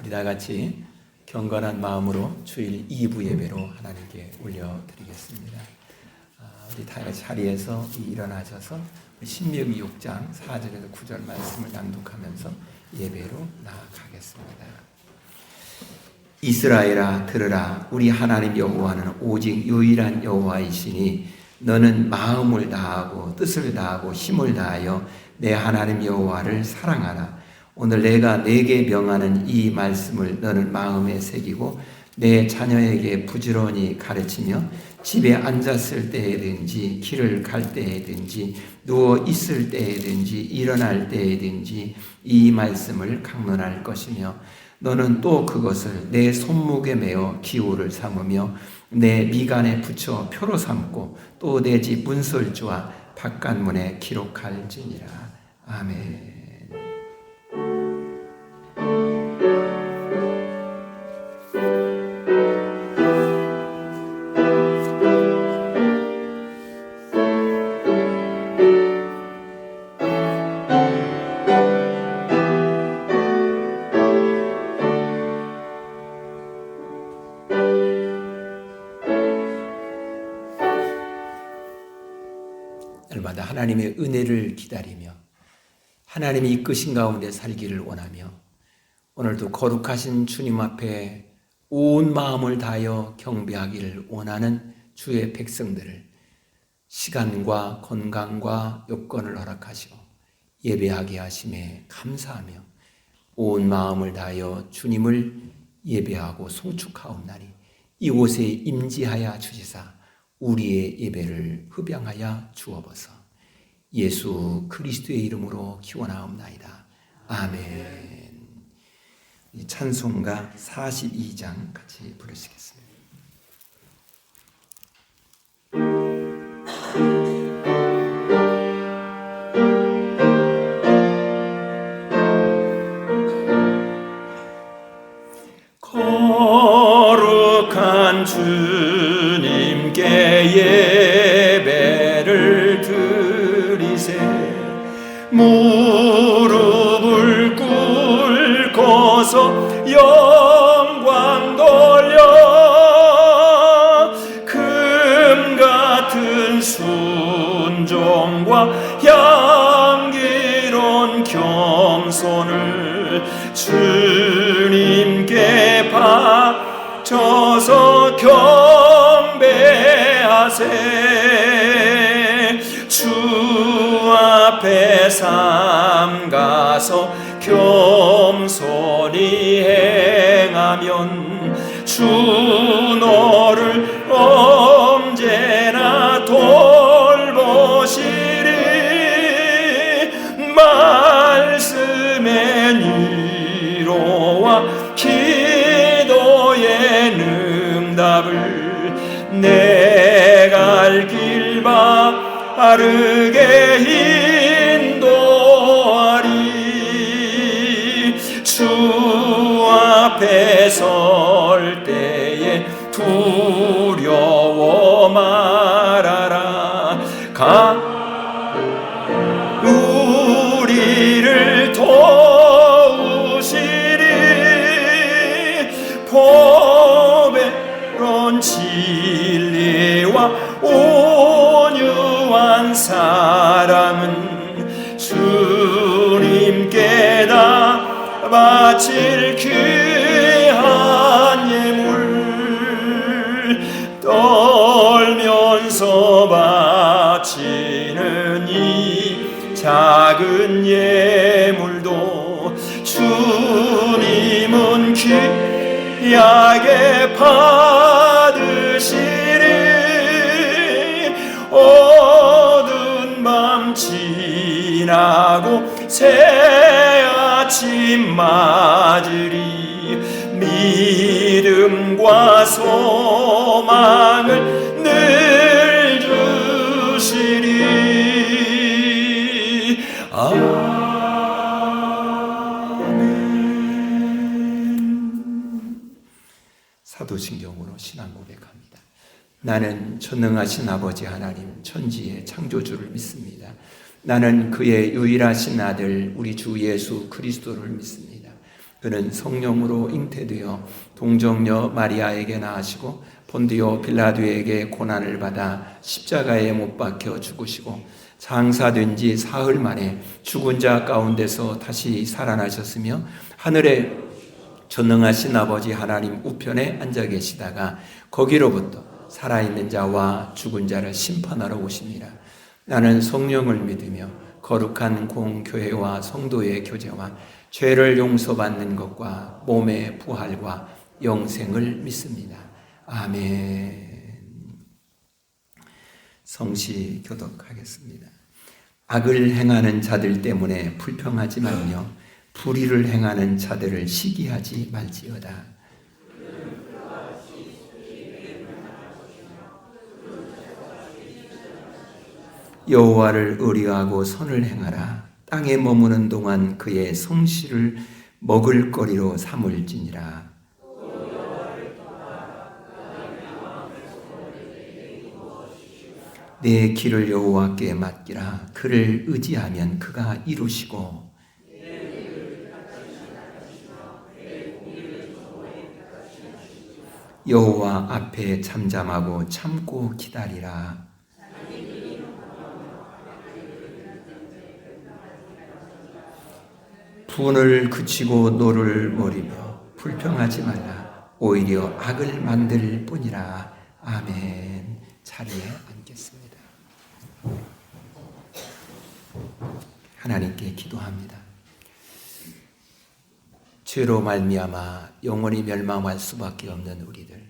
우리 다 같이 경건한 마음으로 주일 2부 예배로 하나님께 올려드리겠습니다. 우리 다 같이 자리에서 일어나셔서 신명기 6장 4절에서 9절 말씀을 낭독하면서 예배로 나아가겠습니다. 이스라엘아 들으라. 우리 하나님 여호와는 오직 유일한 여호와이시니 너는 마음을 다하고 뜻을 다하고 힘을 다하여 내 하나님 여호와를 사랑하라. 오늘 내가 네게 명하는 이 말씀을 너는 마음에 새기고 내 자녀에게 부지런히 가르치며 집에 앉았을 때에든지 길을 갈 때에든지 누워 있을 때에든지 일어날 때에든지 이 말씀을 강론할 것이며 너는 또 그것을 내 손목에 메어 기호를 삼으며 내 미간에 붙여 표로 삼고 또 내 집 문설주와 바깥문에 기록할지니라. 아멘. 날마다 하나님의 은혜를 기다리며 하나님이 이끄신 가운데 살기를 원하며 오늘도 거룩하신 주님 앞에 온 마음을 다하여 경배하기를 원하는 주의 백성들을 시간과 건강과 여건을 허락하시고 예배하게 하심에 감사하며 온 마음을 다하여 주님을 예배하고 송축하옵나니 이곳에 임지하여 주시사 우리의 예배를 흡양하여 주옵소서. 예수 그리스도의 이름으로 기원하옵나이다. 아멘. 찬송가 42장 같이 부르시겠습니다. 거룩한 주님께 예배를 드리세. 무릎을 꿇고서 영광 돌려 금 같은 순종과 향기로운 겸손을 주님께 바쳐서 경배하세. 주 앞에 삼가서 겸손히 행하면 주 너를 언제나 돌보시리. 말씀의 위로와 기도의 응답을 내 갈 길 바르게 인도하리. 주 앞에 설 때에 두려워 말아라. 우리를 도우시리. 보배로운 진리와 온유한 사랑은 주님께 다 바칠 귀한 예물. 떨면서 바치는 이 작은 예물도 주님은 귀하게 받으시리. 어두운 밤 지나고 새 아침 맞으리. 믿음과 소망을 늘 주시리. 아멘. 사도신경으로 신앙 고백합니다. 나는 전능하신 아버지 하나님 천지의 창조주를 믿습니다. 나는 그의 유일하신 아들 우리 주 예수 그리스도를 믿습니다. 그는 성령으로 잉태되어 동정녀 마리아에게 낳으시고 본디오 빌라도에게 고난을 받아 십자가에 못 박혀 죽으시고 장사된 지 사흘 만에 죽은 자 가운데서 다시 살아나셨으며 하늘에 전능하신 아버지 하나님 우편에 앉아 계시다가 거기로부터 살아있는 자와 죽은 자를 심판하러 오십니다. 나는 성령을 믿으며 거룩한 공교회와 성도의 교제와 죄를 용서받는 것과 몸의 부활과 영생을 믿습니다. 아멘. 성시 교독하겠습니다. 악을 행하는 자들 때문에 불평하지 말며 불의를 행하는 자들을 시기하지 말지어다. 여호와를 의뢰하고 선을 행하라. 땅에 머무는 동안 그의 성실을 먹을거리로 삼을지니라. 내 길을 여호와께 맡기라. 그를 의지하면 그가 이루시고 여호와 앞에 잠잠하고 참고 기다리라. 분을 그치고 노를 머리며 불평하지 말라. 오히려 악을 만들 뿐이라. 아멘. 자리에 앉겠습니다. 하나님께 기도합니다. 죄로 말미암아 영원히 멸망할 수밖에 없는 우리들,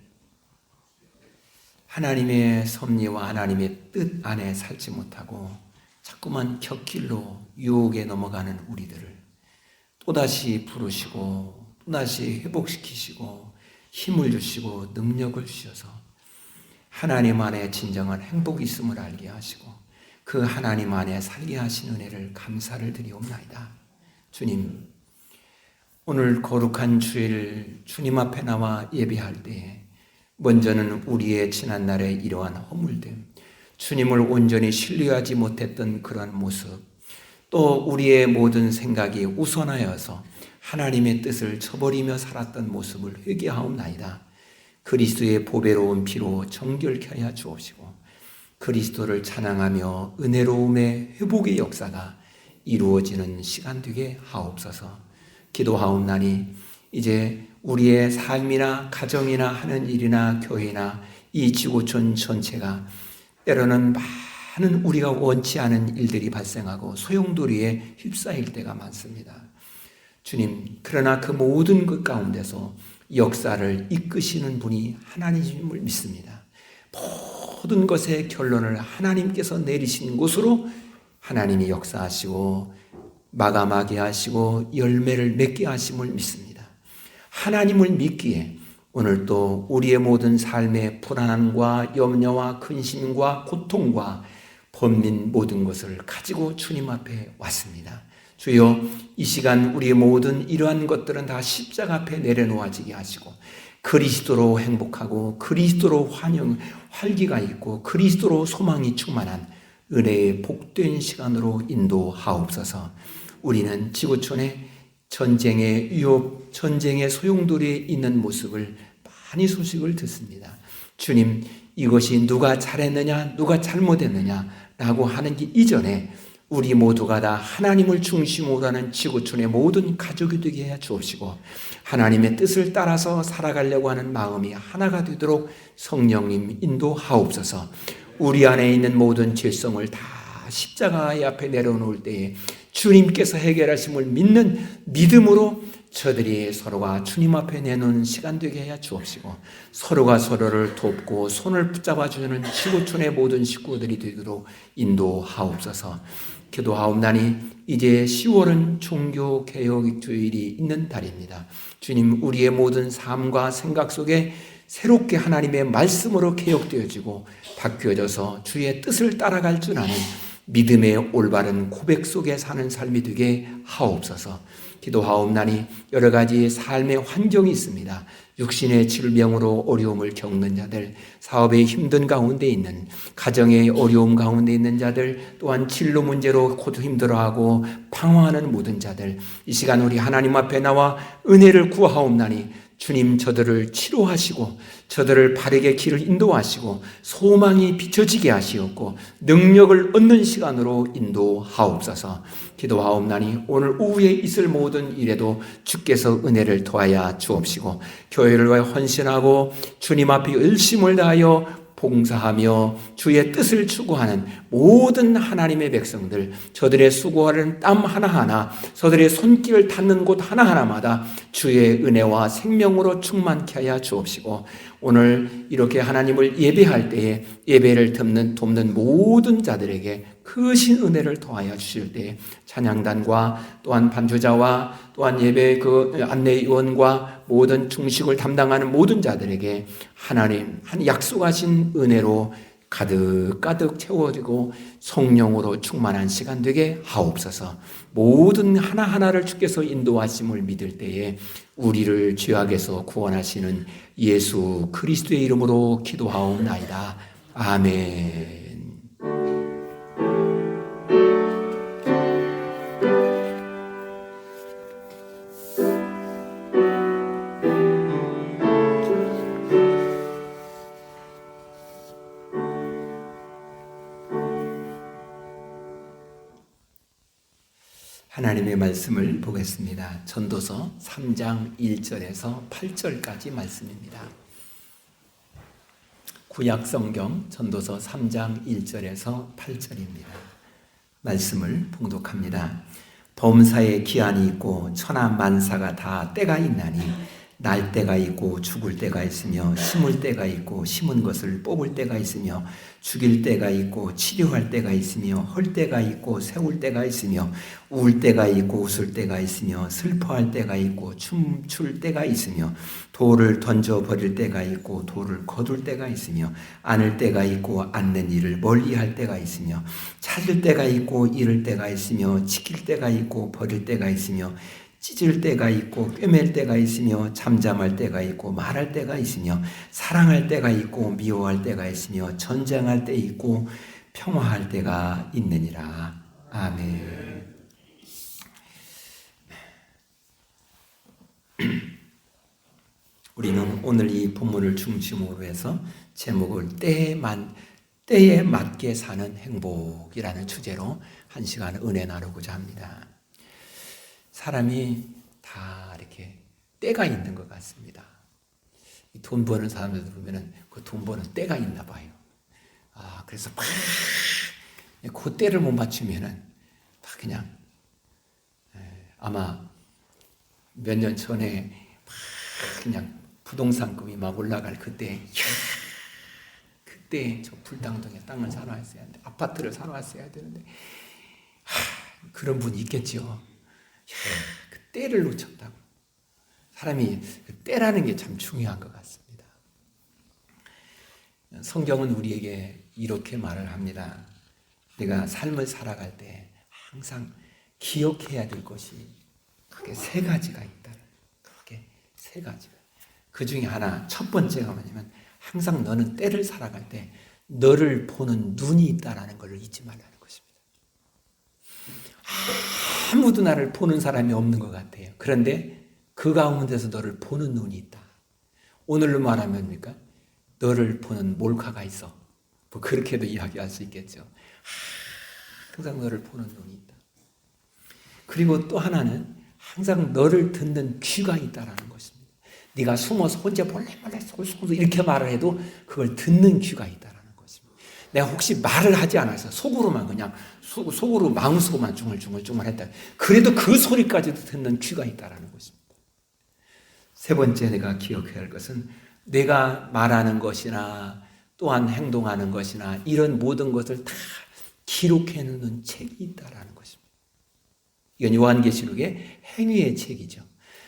하나님의 섭리와 하나님의 뜻 안에 살지 못하고 자꾸만 곁길로 유혹에 넘어가는 우리들을 또다시 부르시고 또다시 회복시키시고 힘을 주시고 능력을 주셔서 하나님 안에 진정한 행복이 있음을 알게 하시고 그 하나님 안에 살게 하신 은혜를 감사를 드리옵나이다. 주님, 오늘 거룩한 주일 주님 앞에 나와 예배할 때에 먼저는 우리의 지난날의 이러한 허물됨, 주님을 온전히 신뢰하지 못했던 그런 모습, 또 우리의 모든 생각이 우선하여서 하나님의 뜻을 저버리며 살았던 모습을 회개하옵나이다. 그리스도의 보배로운 피로 정결케 하여 주옵시고 그리스도를 찬양하며 은혜로움의 회복의 역사가 이루어지는 시간 되게 하옵소서. 기도하옵나니 이제 우리의 삶이나 가정이나 하는 일이나 교회나 이 지구촌 전체가 때로는 많은 우리가 원치 않은 일들이 발생하고 소용돌이에 휩싸일 때가 많습니다. 주님, 그러나 그 모든 것 가운데서 역사를 이끄시는 분이 하나님을 믿습니다. 모든 것의 결론을 하나님께서 내리신 곳으로 하나님이 역사하시고 마감하게 하시고 열매를 맺게 하심을 믿습니다. 하나님을 믿기에 오늘 또 우리의 모든 삶의 불안함과 염려와 근심과 고통과 번민 모든 것을 가지고 주님 앞에 왔습니다. 주여, 이 시간 우리의 모든 이러한 것들은 다 십자가 앞에 내려놓아지게 하시고 그리스도로 행복하고 그리스도로 활기가 있고 그리스도로 소망이 충만한 은혜의 복된 시간으로 인도하옵소서. 우리는 지구촌의 전쟁의 위협, 전쟁의 소용돌이에 있는 모습을 많이 소식을 듣습니다. 주님, 이것이 누가 잘했느냐, 누가 잘못했느냐라고 하는 게 이전에 우리 모두가 다 하나님을 중심으로 하는 지구촌의 모든 가족이 되게 해 주옵시고 하나님의 뜻을 따라서 살아가려고 하는 마음이 하나가 되도록 성령님 인도하옵소서. 우리 안에 있는 모든 죄성을 다 십자가의 앞에 내려놓을 때에 주님께서 해결하심을 믿는 믿음으로 저들이 서로가 주님 앞에 내놓는 시간 되게 해 주옵시고 서로가 서로를 돕고 손을 붙잡아주는 지구촌의 모든 식구들이 되도록 인도하옵소서. 기도하옵나니 이제 10월은 종교개혁 주일이 있는 달입니다. 주님, 우리의 모든 삶과 생각 속에 새롭게 하나님의 말씀으로 개혁되어지고 바뀌어져서 주의 뜻을 따라갈 줄 아는 믿음의 올바른 고백 속에 사는 삶이 되게 하옵소서. 기도하옵나니 여러 가지 삶의 환경이 있습니다. 육신의 질병으로 어려움을 겪는 자들, 사업의 힘든 가운데 있는, 가정의 어려움 가운데 있는 자들, 또한 진로 문제로 힘들어하고 방황하는 모든 자들, 이 시간 우리 하나님 앞에 나와 은혜를 구하옵나니 주님 저들을 치료하시고 저들을 바르게 길을 인도하시고 소망이 비춰지게 하시옵고 능력을 얻는 시간으로 인도하옵소서. 기도하옵나니 오늘 오후에 있을 모든 일에도 주께서 은혜를 더하여 주옵시고 교회를 위하여 헌신하고 주님 앞에 열심을 다하여 봉사하며 주의 뜻을 추구하는 모든 하나님의 백성들, 저들의 수고하는 땀 하나하나, 저들의 손길을 닿는 곳 하나하나마다 주의 은혜와 생명으로 충만케 하여 주옵시고 오늘 이렇게 하나님을 예배할 때에 예배를 돕는 모든 자들에게 크신 은혜를 더하여 주실 때에 찬양단과 또한 반주자와 또한 예배 안내위원과 모든 중식을 담당하는 모든 자들에게 하나님 약속하신 은혜로 가득 채워지고 성령으로 충만한 시간 되게 하옵소서. 모든 하나하나를 주께서 인도하심을 믿을 때에 우리를 죄악에서 구원하시는 예수 그리스도의 이름으로 기도하옵나이다. 아멘. 하나님의 말씀을 보겠습니다. 전도서 3장 1절에서 8절까지 말씀입니다. 구약성경 전도서 3장 1절에서 8절입니다. 말씀을 봉독합니다. 범사에 기한이 있고 천하만사가 다 때가 있나니 날 때가 있고 죽을 때가 있으며 심을 때가 있고 심은 것을 뽑을 때가 있으며 죽일 때가 있고 치료할 때가 있으며 헐 때가 있고 세울 때가 있으며 울 때가 있고 웃을 때가 있으며 슬퍼할 때가 있고 춤출 때가 있으며 돌을 던져버릴 때가 있고 돌을 거둘 때가 있으며 안을 때가 있고 안는 일을 멀리할 때가 있으며 찾을 때가 있고 잃을 때가 있으며 지킬 때가 있고 버릴 때가 있으며 찢을 때가 있고 꿰맬 때가 있으며 잠잠할 때가 있고 말할 때가 있으며 사랑할 때가 있고 미워할 때가 있으며 전쟁할 때 있고 평화할 때가 있느니라. 아멘. 우리는 오늘 이 본문을 중심으로 해서 제목을 때에 맞게 사는 행복이라는 주제로 한 시간 은혜 나누고자 합니다. 사람이 다 이렇게 때가 있는 것 같습니다. 돈 버는 사람들 보면은 그 돈 버는 때가 있나 봐요. 그래서 막 그 때를 못 맞추면은 다 그냥 아마 몇 년 전에 막 그냥 부동산금이 막 올라갈 그때 저 불당동에 땅을 사놨어야 하는데 아파트를 사놨어야 되는데 그런 분이 있겠죠. 그 때를 놓쳤다고. 사람이 그 때라는 게 참 중요한 것 같습니다. 성경은 우리에게 이렇게 말을 합니다. 내가 삶을 살아갈 때 항상 기억해야 될 것이 크게 세 가지가 있다. 크게 세 가지가. 그 중에 하나, 첫 번째가 뭐냐면 항상 너는 때를 살아갈 때 너를 보는 눈이 있다라는 걸 잊지 말라는 것입니다. 아무도 나를 보는 사람이 없는 것 같아요. 그런데 그 가운데서 너를 보는 눈이 있다. 오늘로 말하면 뭡니까? 너를 보는 몰카가 있어. 뭐 그렇게도 이야기할 수 있겠죠. 항상 너를 보는 눈이 있다. 그리고 또 하나는 항상 너를 듣는 귀가 있다라는 것입니다. 네가 숨어서 혼자 몰래 솔솔 이렇게 말을 해도 그걸 듣는 귀가 있다라는 것입니다. 내가 혹시 말을 하지 않아서 속으로만 그냥 속으로 마음속으로만 중얼중얼 했다. 그래도 그 소리까지도 듣는 귀가 있다라는 것입니다. 세 번째 내가 기억해야 할 것은 내가 말하는 것이나 또한 행동하는 것이나 이런 모든 것을 다 기록해 놓는 책이 있다라는 것입니다. 이건 요한계시록의 행위의 책이죠.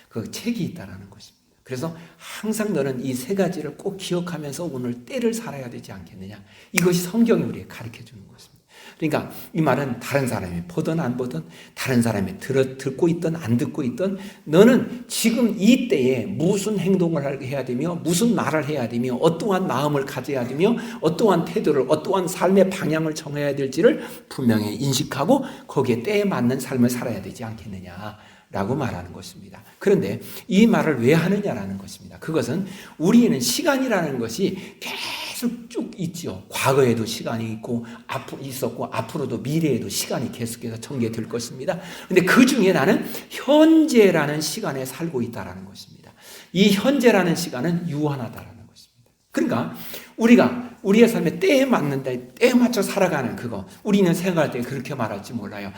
그 책이 있다라는 것입니다. 그래서 항상 너는 이 세 가지를 꼭 기억하면서 오늘 때를 살아야 되지 않겠느냐. 이것이 성경이 우리에게 가르쳐 주는 것입니다. 그러니까 이 말은 다른 사람이 보든 안 보든 다른 사람이 듣고 있든 안 듣고 있든 너는 지금 이 때에 무슨 행동을 해야 되며 무슨 말을 해야 되며 어떠한 마음을 가져야 되며 어떠한 태도를 어떠한 삶의 방향을 정해야 될지를 분명히 인식하고 거기에 때에 맞는 삶을 살아야 되지 않겠느냐. 라고 말하는 것입니다. 그런데 이 말을 왜 하느냐라는 것입니다. 그것은 우리는 시간이라는 것이 계속 쭉 있죠. 과거에도 시간이 있고 있었고 앞으로도 미래에도 시간이 계속해서 전개될 것입니다. 그런데 그 중에 나는 현재라는 시간에 살고 있다라는 것입니다. 이 현재라는 시간은 유한하다라는 것입니다. 그러니까 우리가 우리의 삶에 때에 맞는데 때에 맞춰 살아가는 그거, 우리는 생각할 때 그렇게 말할지 몰라요.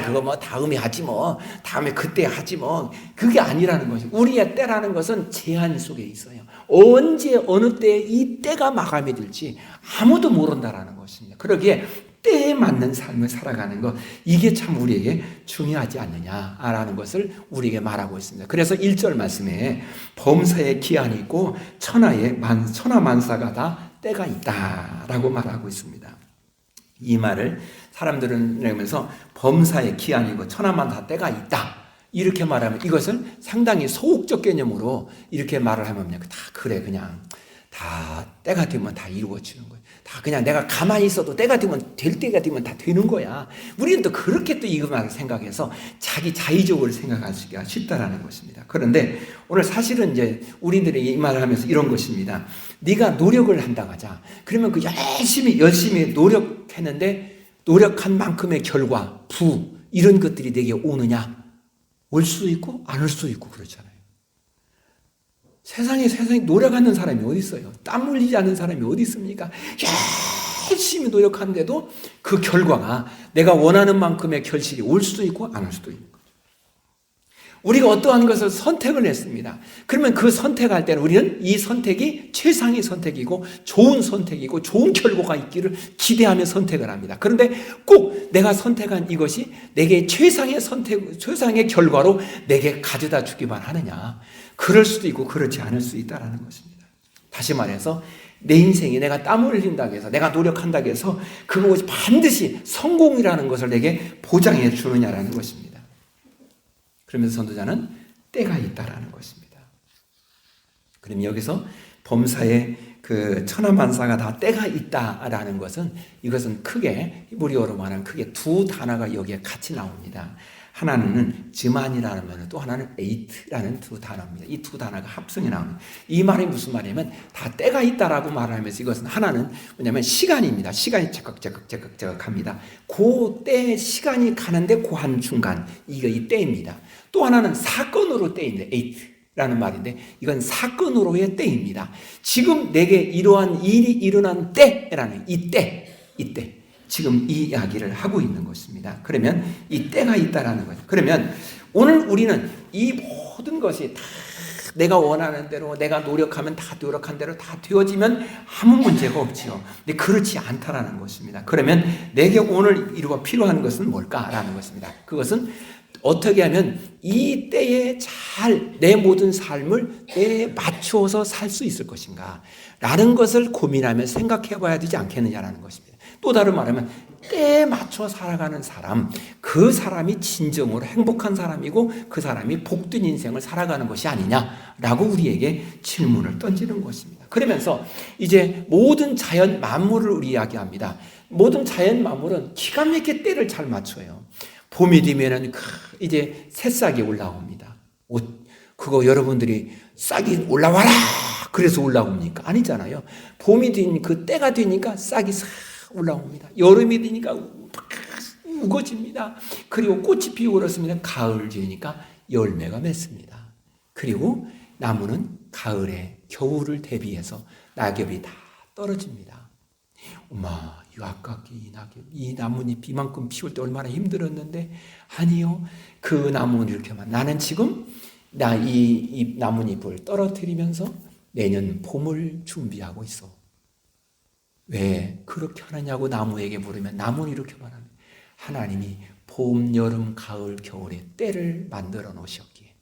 그거 뭐 다음에 하지 뭐, 다음에 그때 하지 뭐. 그게 아니라는 것이, 우리의 때라는 것은 제한 속에 있어요. 언제 어느 때에 이 때가 마감이 될지 아무도 모른다라는 것입니다. 그러기에 때에 맞는 삶을 살아가는 것, 이게 참 우리에게 중요하지 않느냐라는 것을 우리에게 말하고 있습니다. 그래서 1절 말씀에 범사에 기한이 있고 천하만사가 다 때가 있다라고 말하고 있습니다. 이 말을 사람들은 내면서 범사에 기한이고 천하만사 때가 있다 이렇게 말하면, 이것을 상당히 소극적 개념으로 이렇게 말을 하면 다 그래, 그냥 다 때가 되면 다 이루어지는 거예요. 다 그냥 내가 가만히 있어도 때가 되면, 될 때가 되면 다 되는 거야. 우리는 또 그렇게 또 이것만 생각해서 자기 자의적으로 생각하기가 쉽다라는 것입니다. 그런데 오늘 사실은 이제 우리들이 이 말을 하면서 이런 것입니다. 네가 노력을 한다고 하자. 그러면 그 열심히 노력했는데 노력한 만큼의 결과, 이런 것들이 내게 오느냐? 올 수 있고 안 올 수 있고 그렇잖아요. 세상에 노력하는 사람이 어디 있어요? 땀 흘리지 않는 사람이 어디 있습니까? 열심히 노력하는데도 그 결과가 내가 원하는 만큼의 결실이 올 수도 있고 안 올 수도 있는 거죠. 우리가 어떠한 것을 선택을 했습니다. 그러면 그 선택할 때는 우리는 이 선택이 최상의 선택이고 좋은 선택이고 좋은 결과가 있기를 기대하며 선택을 합니다. 그런데 꼭 내가 선택한 이것이 내게 최상의 결과로 내게 가져다 주기만 하느냐? 그럴 수도 있고 그렇지 않을 수 있다는 것입니다. 다시 말해서 내 인생에 내가 땀을 흘린다고 해서, 내가 노력한다고 해서 그것이 반드시 성공이라는 것을 내게 보장해 주느냐라는 것입니다. 그러면서 선도자는 때가 있다라는 것입니다. 그럼 여기서 범사에 그 천하만사가 다 때가 있다라는 것은, 이것은 크게 히브리어로 말하면 크게 두 단어가 여기에 같이 나옵니다. 하나는 즈만이라는, 또 하나는 에이트라는 두 단어입니다. 이 두 단어가 합성이 나옵니다. 이 말이 무슨 말이냐면 다 때가 있다라고 말하면서, 이것은 하나는 뭐냐면 시간입니다. 시간이 제각제각 합니다. 그 때 시간이 가는데 그 한 중간, 이거 이 때입니다. 또 하나는 사건으로 때인데, 에이트라는 말인데, 이건 사건으로의 때입니다. 지금 내게 이러한 일이 일어난 때라는 이 때. 지금 이 이야기를 하고 있는 것입니다. 그러면 이 때가 있다라는 거죠. 그러면 오늘 우리는 이 모든 것이 다 내가 원하는 대로, 내가 노력하면 다 노력한 대로 다 되어지면 아무 문제가 없지요. 근데 그렇지 않다라는 것입니다. 그러면 내게 오늘 이루어 필요한 것은 뭘까라는 것입니다. 그것은 어떻게 하면 이 때에 잘 내 모든 삶을 때에 맞추어서 살 수 있을 것인가 라는 것을 고민하며 생각해 봐야 되지 않겠느냐라는 것입니다. 또 다른 말하면 때에 맞춰 살아가는 사람, 그 사람이 진정으로 행복한 사람이고 그 사람이 복된 인생을 살아가는 것이 아니냐라고 우리에게 질문을 던지는 것입니다. 그러면서 이제 모든 자연 만물을 우리 이야기합니다. 모든 자연 만물은 기가 막히게 때를 잘 맞춰요. 봄이 되면은 이제 새싹이 올라옵니다. 그거 여러분들이 싹이 올라와라 그래서 올라옵니까? 아니잖아요. 봄이 되니까, 그 때가 되니까 싹이 싹 올라옵니다. 여름이 되니까 우거집니다. 그리고 꽃이 피우고 그렇습니다. 가을 되니까 열매가 맺습니다. 그리고 나무는 가을에 겨울을 대비해서 낙엽이 다 떨어집니다. 엄마, 이 나뭇잎 이만큼 피울 때 얼마나 힘들었는데, 아니요, 그 나무는 이렇게만, 나는 지금 이 나뭇잎을 떨어뜨리면서 내년 봄을 준비하고 있어. 왜 그렇게 하느냐고 나무에게 물으면 나무는 이렇게 말합니다. 하나님이 봄, 여름, 가을, 겨울에 때를 만들어 놓으셨기에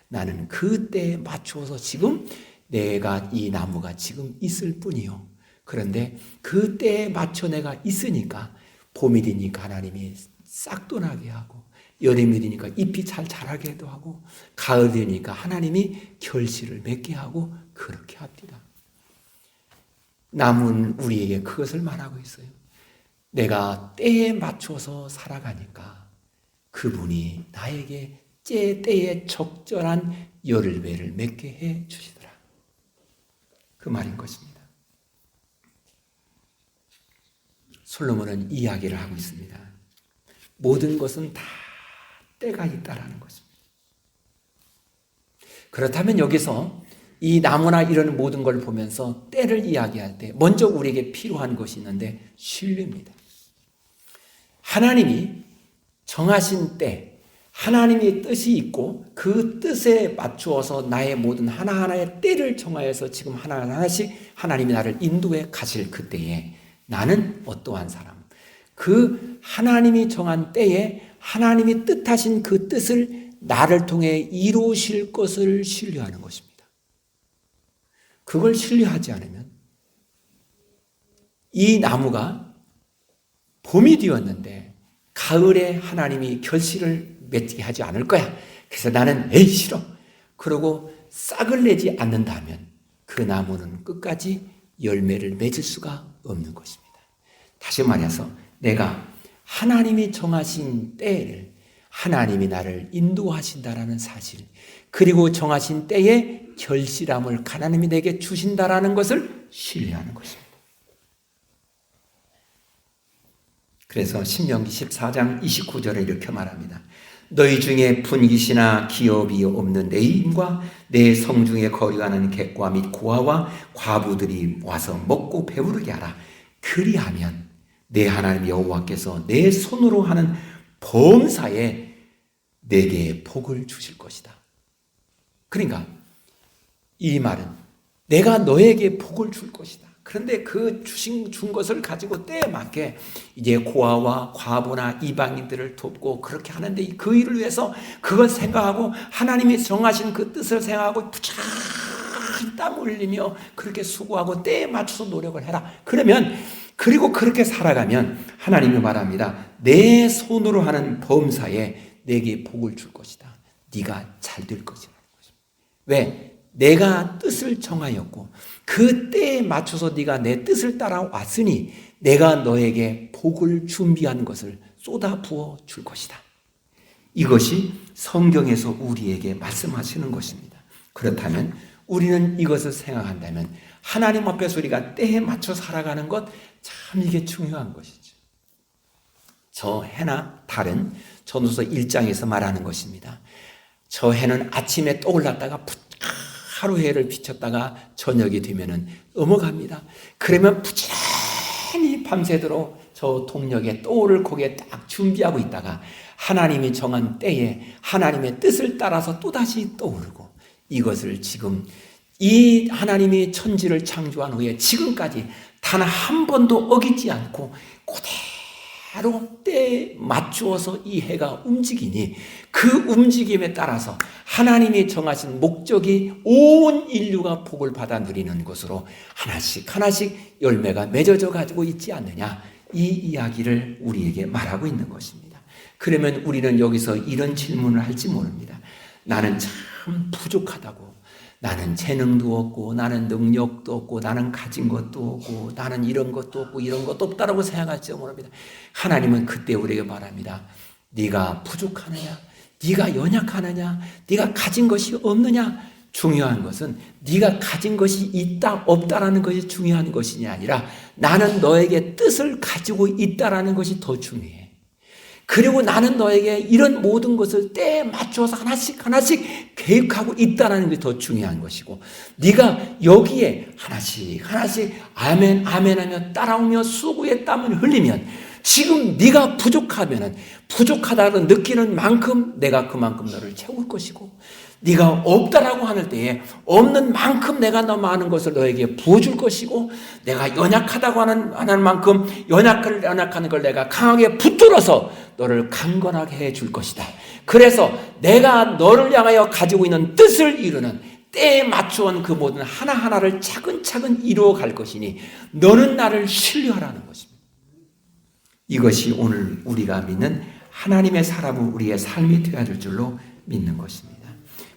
나는 그 때에 맞춰서 지금 내가 이 나무가 지금 있을 뿐이요. 그런데 그 때에 맞춰 내가 있으니까 봄이 되니까 하나님이 싹도 나게 하고, 여름이 되니까 잎이 잘 자라게도 하고, 가을 되니까 하나님이 결실을 맺게 하고, 그렇게 합니다. 나무는 우리에게 그것을 말하고 있어요. 내가 때에 맞춰서 살아가니까 그분이 나에게 때에 적절한 열매를 맺게 해 주시더라. 그 말인 것입니다. 솔로몬은 이야기를 하고 있습니다. 모든 것은 다 때가 있다라는 것입니다. 그렇다면 여기서 이 나무나 이런 모든 걸 보면서 때를 이야기할 때 먼저 우리에게 필요한 것이 있는데 신뢰입니다. 하나님이 정하신 때, 하나님의 뜻이 있고 그 뜻에 맞추어서 나의 모든 하나하나의 때를 정하여서 지금 하나하나씩 하나님이 나를 인도해 가실 그때에 나는 어떠한 사람, 그 하나님이 정한 때에 하나님이 뜻하신 그 뜻을 나를 통해 이루실 것을 신뢰하는 것입니다. 그걸 신뢰하지 않으면 이 나무가 봄이 되었는데 가을에 하나님이 결실을 맺게 하지 않을 거야. 그래서 나는 에이 싫어. 그러고 싹을 내지 않는다면 그 나무는 끝까지 열매를 맺을 수가 없는 것입니다. 다시 말해서 내가 하나님이 정하신 때를 하나님이 나를 인도하신다라는 사실, 그리고 정하신 때에 결실함을 하나님이 내게 주신다라는 것을 신뢰하는 것입니다. 그래서 신명기 14장 29절에 이렇게 말합니다. 너희 중에 분깃이나 기업이 없는 내인과 내 성중에 거류하는 객과 및 고아와 과부들이 와서 먹고 배부르게 하라. 그리하면 내 하나님 여호와께서 내 손으로 하는 범사에 내게 복을 주실 것이다. 그러니까 이 말은 내가 너에게 복을 줄 것이다. 그런데 그 준 것을 가지고 때에 맞게 이제 고아와 과부나 이방인들을 돕고 그렇게 하는데 그 일을 위해서 그걸 생각하고 하나님이 정하신 그 뜻을 생각하고 부지런히 땀 흘리며 그렇게 수고하고 때에 맞춰서 노력을 해라. 그리고 그렇게 살아가면 하나님이 말합니다. 내 손으로 하는 범사에 내게 복을 줄 것이다. 네가 잘 될 것이라는 것입니다. 왜? 내가 뜻을 정하였고 그 때에 맞춰서 네가 내 뜻을 따라왔으니 내가 너에게 복을 준비한 것을 쏟아 부어 줄 것이다. 이것이 성경에서 우리에게 말씀하시는 것입니다. 그렇다면 우리는 이것을 생각한다면 하나님 앞에서 우리가 때에 맞춰 살아가는 것 참 이게 중요한 것이죠. 저 해나 달은 전도서 1장에서 말하는 것입니다. 저 해는 아침에 떠올랐다가 하루 해를 비쳤다가 저녁이 되면은 넘어갑니다. 그러면 부지런히 밤새도록 저 동력에 떠오를 고개 딱 준비하고 있다가 하나님이 정한 때에 하나님의 뜻을 따라서 또다시 떠오르고 이것을 지금 이 하나님이 천지를 창조한 후에 지금까지 단 한 번도 어기지 않고 그대로 때에 맞추어서 이 해가 움직이니 그 움직임에 따라서 하나님이 정하신 목적이 온 인류가 복을 받아 누리는 것으로 하나씩 열매가 맺어져 가지고 있지 않느냐, 이 이야기를 우리에게 말하고 있는 것입니다. 그러면 우리는 여기서 이런 질문을 할지 모릅니다. 나는 참 부족하다고, 나는 재능도 없고 나는 능력도 없고 나는 가진 것도 없고 나는 이런 것도 없고 이런 것도 없다라고 생각할지 모릅니다. 하나님은 그때 우리에게 말합니다. 네가 부족하느냐, 네가 연약하느냐, 네가 가진 것이 없느냐, 중요한 것은 네가 가진 것이 있다 없다라는 것이 중요한 것이 아니라 나는 너에게 뜻을 가지고 있다라는 것이 더 중요해. 그리고 나는 너에게 이런 모든 것을 때에 맞춰서 하나씩 계획하고 있다는 게 더 중요한 것이고, 네가 여기에 하나씩 아멘 하며 따라오며 수고의 땀을 흘리면 지금 네가 부족하면은 부족하다고 느끼는 만큼 내가 그만큼 너를 채울 것이고, 네가 없다라고 하는 때에 없는 만큼 내가 너 많은 것을 너에게 부어줄 것이고, 내가 연약하다고 하는 만큼 연약한 걸 내가 강하게 붙들어서 너를 강건하게 해줄 것이다. 그래서 내가 너를 향하여 가지고 있는 뜻을 이루는 때에 맞추어 그 모든 하나하나를 차근차근 이루어 갈 것이니 너는 나를 신뢰하라는 것입니다. 이것이 오늘 우리가 믿는 하나님의 사람은 우리의 삶이 되어야 될 줄로 믿는 것입니다.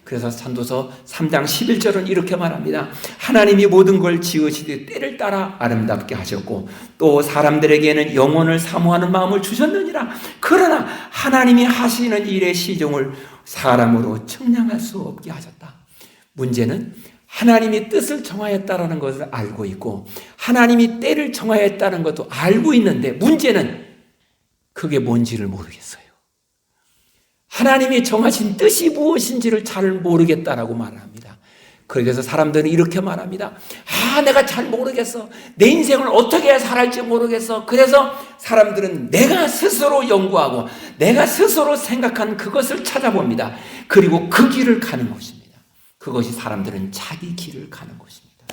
그래서 전도서 3장 11절은 이렇게 말합니다. 하나님이 모든 걸 지으시되 때를 따라 아름답게 하셨고 또 사람들에게는 영혼을 사모하는 마음을 주셨느니라. 그러나 하나님이 하시는 일의 시종을 사람으로 측량할 수 없게 하셨다. 문제는 하나님이 뜻을 정하였다라는 것을 알고 있고 하나님이 때를 정하였다는 것도 알고 있는데 문제는 그게 뭔지를 모르겠어요. 하나님이 정하신 뜻이 무엇인지를 잘 모르겠다라고 말합니다. 그래서 사람들은 이렇게 말합니다. 내가 잘 모르겠어. 내 인생을 어떻게 해야 살아갈지 모르겠어. 그래서 사람들은 내가 스스로 연구하고 내가 스스로 생각한 그것을 찾아봅니다. 그리고 그 길을 가는 것입니다. 그것이 사람들은 자기 길을 가는 것입니다.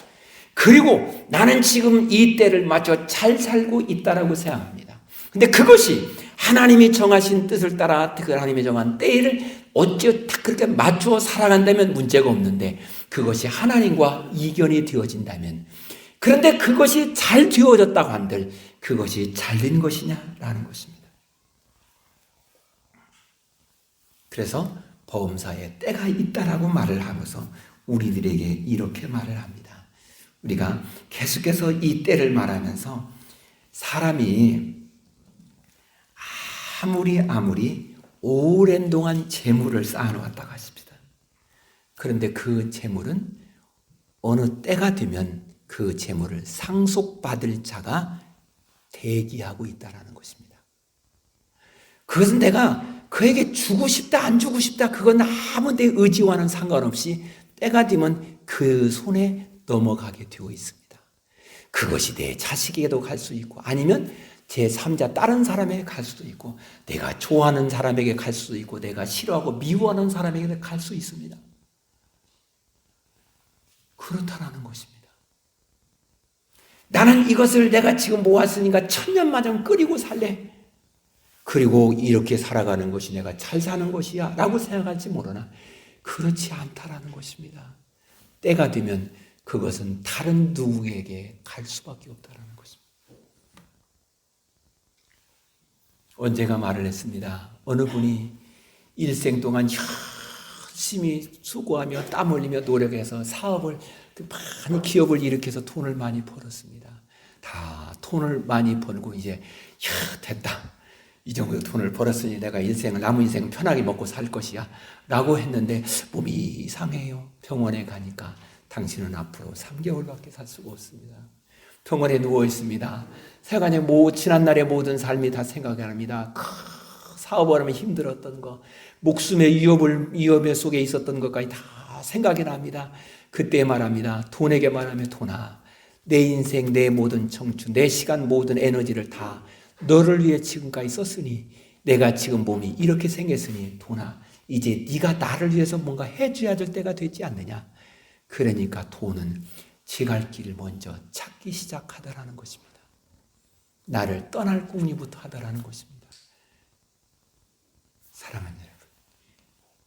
그리고 나는 지금 이 때를 맞춰 잘 살고 있다라고 생각합니다. 근데 그것이 하나님이 정하신 뜻을 따라 그 하나님이 정한 때를 어찌 딱 그렇게 맞춰 살아간다면 문제가 없는데 그것이 하나님과 이견이 되어진다면 그런데 그것이 잘 되어졌다고 한들 그것이 잘된 것이냐라는 것입니다. 그래서 보험사에 때가 있다라고 말을 하면서 우리들에게 이렇게 말을 합니다. 우리가 계속해서 이 때를 말하면서 사람이 아무리 오랜 동안 재물을 쌓아놓았다고 하십니다. 그런데 그 재물은 어느 때가 되면 그 재물을 상속받을 자가 대기하고 있다는 것입니다. 그것은 내가 그에게 주고 싶다 안 주고 싶다 그건 아무 내 의지와는 상관없이 때가 되면 그 손에 넘어가게 되어 있습니다. 그것이 내 자식에게도 갈 수 있고 아니면 제3자 다른 사람에게 갈 수도 있고 내가 좋아하는 사람에게 갈 수도 있고 내가 싫어하고 미워하는 사람에게 갈 수 있습니다. 그렇다라는 것입니다. 나는 이것을 내가 지금 모았으니까 천년만년 끓이고 살래. 그리고 이렇게 살아가는 것이 내가 잘 사는 것이야 라고 생각할지 모르나 그렇지 않다라는 것입니다. 때가 되면 그것은 다른 누구에게 갈 수밖에 없다라는 것입니다. 언제가 말을 했습니다. 어느 분이 일생 동안 열심히 수고하며 땀 흘리며 노력해서 사업을 많이 기업을 일으켜서 돈을 많이 벌었습니다. 다 돈을 많이 벌고 이제 됐다. 이 정도 돈을 벌었으니 내가 남은 인생 편하게 먹고 살 것이야 라고 했는데 몸이 이상해요. 병원에 가니까 당신은 앞으로 3개월밖에 살 수가 없습니다. 병원에 누워 있습니다. 세간의 지난날의 모든 삶이 다 생각이 납니다. 사업을 하면 힘들었던 거, 목숨의 위협 속에 있었던 것까지 다 생각이 납니다. 그때 말합니다. 돈에게 말하며 돈아, 내 인생, 내 모든 청춘, 내 시간, 모든 에너지를 다 너를 위해 지금까지 썼으니 내가 지금 몸이 이렇게 생겼으니 돈아, 이제 네가 나를 위해서 뭔가 해줘야 될 때가 되지 않느냐. 그러니까 돈은 지갈 길을 먼저 찾기 시작하더라는 것입니다. 나를 떠날 궁리부터 하더라는 것입니다. 사랑하는 여러분,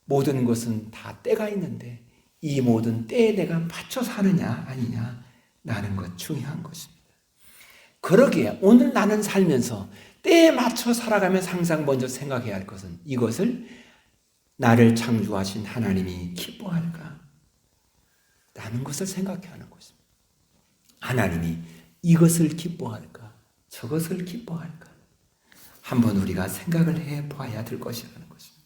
모든 것은 다 때가 있는데 이 모든 때에 내가 맞춰 사느냐 아니냐 라는 것 중요한 것입니다. 그러기에 오늘 나는 살면서 때에 맞춰 살아가면서 항상 먼저 생각해야 할 것은 이것을 나를 창조하신 하나님이 기뻐할까? 라는 것을 생각해야 하는 것입니다. 하나님이 이것을 기뻐할까? 저것을 기뻐할까? 한번 우리가 생각을 해봐야 될 것이라는 것입니다.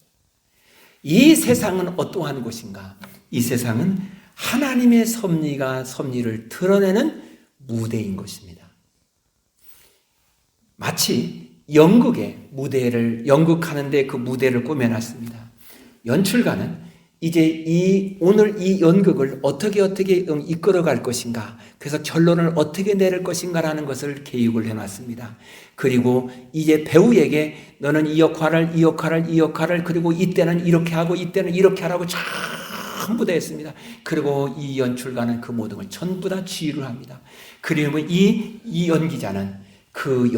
이 세상은 어떠한 곳인가? 이 세상은 하나님의 섭리를 드러내는 무대인 것입니다. 마치 연극의 연극하는데 그 무대를 꾸며놨습니다. 연출가는 이제 오늘 이 연극을 어떻게 이끌어갈 것인가, 그래서 결론을 어떻게 내릴 것인가라는 것을 계획을 해놨습니다. 그리고 이제 배우에게 너는 이 역할을 그리고 이때는 이렇게 하고 이때는 이렇게 하라고 전부 다 했습니다. 그리고 이 연출가는 그 모든 걸 전부 다 지휘를 합니다. 그리고 이 연기자는 그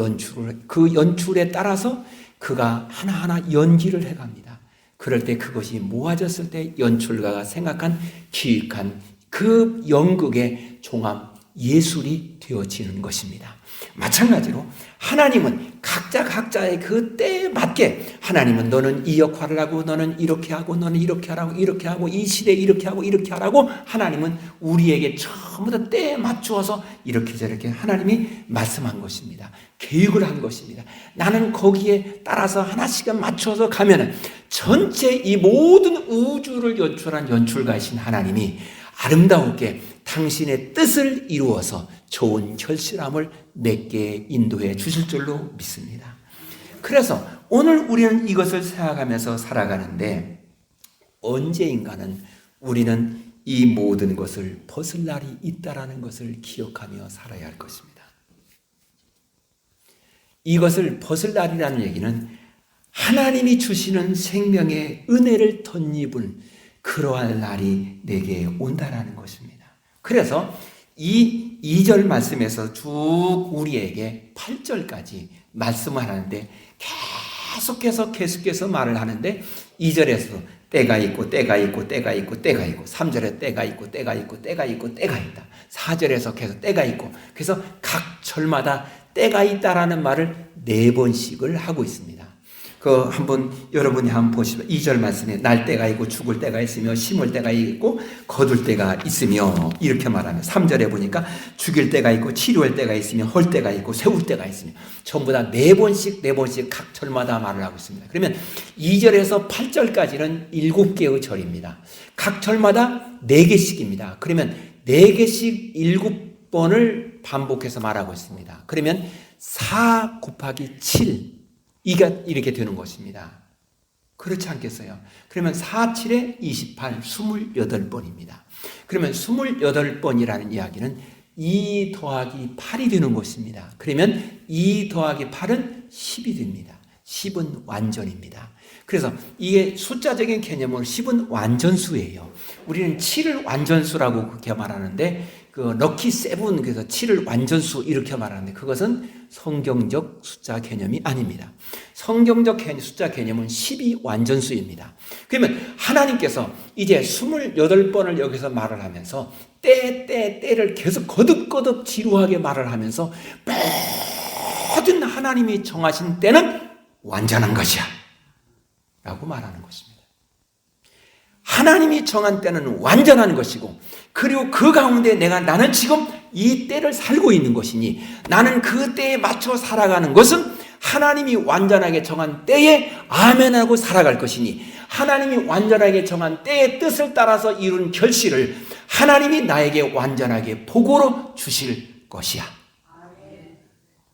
연출에 따라서 그가 하나하나 연기를 해갑니다. 그럴 때 그것이 모아졌을 때 연출가가 생각한 기획한 그 연극의 종합 예술이 되어지는 것입니다. 마찬가지로 하나님은 각자의 그 때에 맞게 하나님은 너는 이 역할을 하고 너는 이렇게 하고 너는 이렇게 하라고 이렇게 하고 이 시대에 이렇게 하고 이렇게 하라고 하나님은 우리에게 전부 다 때에 맞추어서 이렇게 저렇게 하나님이 말씀한 것입니다. 계획을 한 것입니다. 나는 거기에 따라서 하나씩은 맞춰서 가면은 전체 이 모든 우주를 연출한 연출가이신 하나님이 아름다우게 당신의 뜻을 이루어서 좋은 결실함을 맺게 인도해 주실 줄로 믿습니다. 그래서 오늘 우리는 이것을 생각하면서 살아가는데 언제인가는 우리는 이 모든 것을 벗을 날이 있다라는 것을 기억하며 살아야 할 것입니다. 이것을 벗을 날이라는 얘기는 하나님이 주시는 생명의 은혜를 덧입은 그러한 날이 내게 온다라는 것입니다. 그래서 이 2절 말씀에서 쭉 우리에게 8절까지 말씀을 하는데 계속해서 말을 하는데 2절에서 때가 있고 3절에 때가 있고 때가 있다. 4절에서 계속 때가 있고 그래서 각 절마다 때가 있다라는 말을 4번씩을 하고 있습니다. 한번 여러분이 한번 보시면 2절 말씀에 날 때가 있고 죽을 때가 있으며 심을 때가 있고 거둘 때가 있으며 이렇게 말하면 3절에 보니까 죽일 때가 있고 치료할 때가 있으며 헐 때가 있고 세울 때가 있으며 전부 다 4번씩 각 절마다 말을 하고 있습니다. 그러면 2절에서 8절까지는 7개의 절입니다. 각 절마다 4개씩입니다. 그러면 4개씩 7번을 반복해서 말하고 있습니다. 그러면 4 곱하기 7 이렇게 되는 것입니다. 그렇지 않겠어요? 그러면 4, 7에 28, 28번입니다. 그러면 28번이라는 이야기는 2 더하기 8이 되는 것입니다. 그러면 2 더하기 8은 10이 됩니다. 10은 완전입니다. 그래서 이게 숫자적인 개념으로 10은 완전수예요. 우리는 7을 완전수라고 그렇게 말하는데 럭키 세븐 그래서 7을 완전수 이렇게 말하는데 그것은 성경적 숫자 개념이 아닙니다. 성경적 숫자 개념은 10이 완전수입니다. 그러면 하나님께서 이제 28번을 여기서 말을 하면서 때를 계속 거듭 지루하게 말을 하면서 모든 하나님이 정하신 때는 완전한 것이야 라고 말하는 것입니다. 하나님이 정한 때는 완전한 것이고 그리고 그 가운데 나는 지금 이 때를 살고 있는 것이니 나는 그 때에 맞춰 살아가는 것은 하나님이 완전하게 정한 때에 아멘하고 살아갈 것이니 하나님이 완전하게 정한 때의 뜻을 따라서 이룬 결실을 하나님이 나에게 완전하게 복으로 주실 것이야.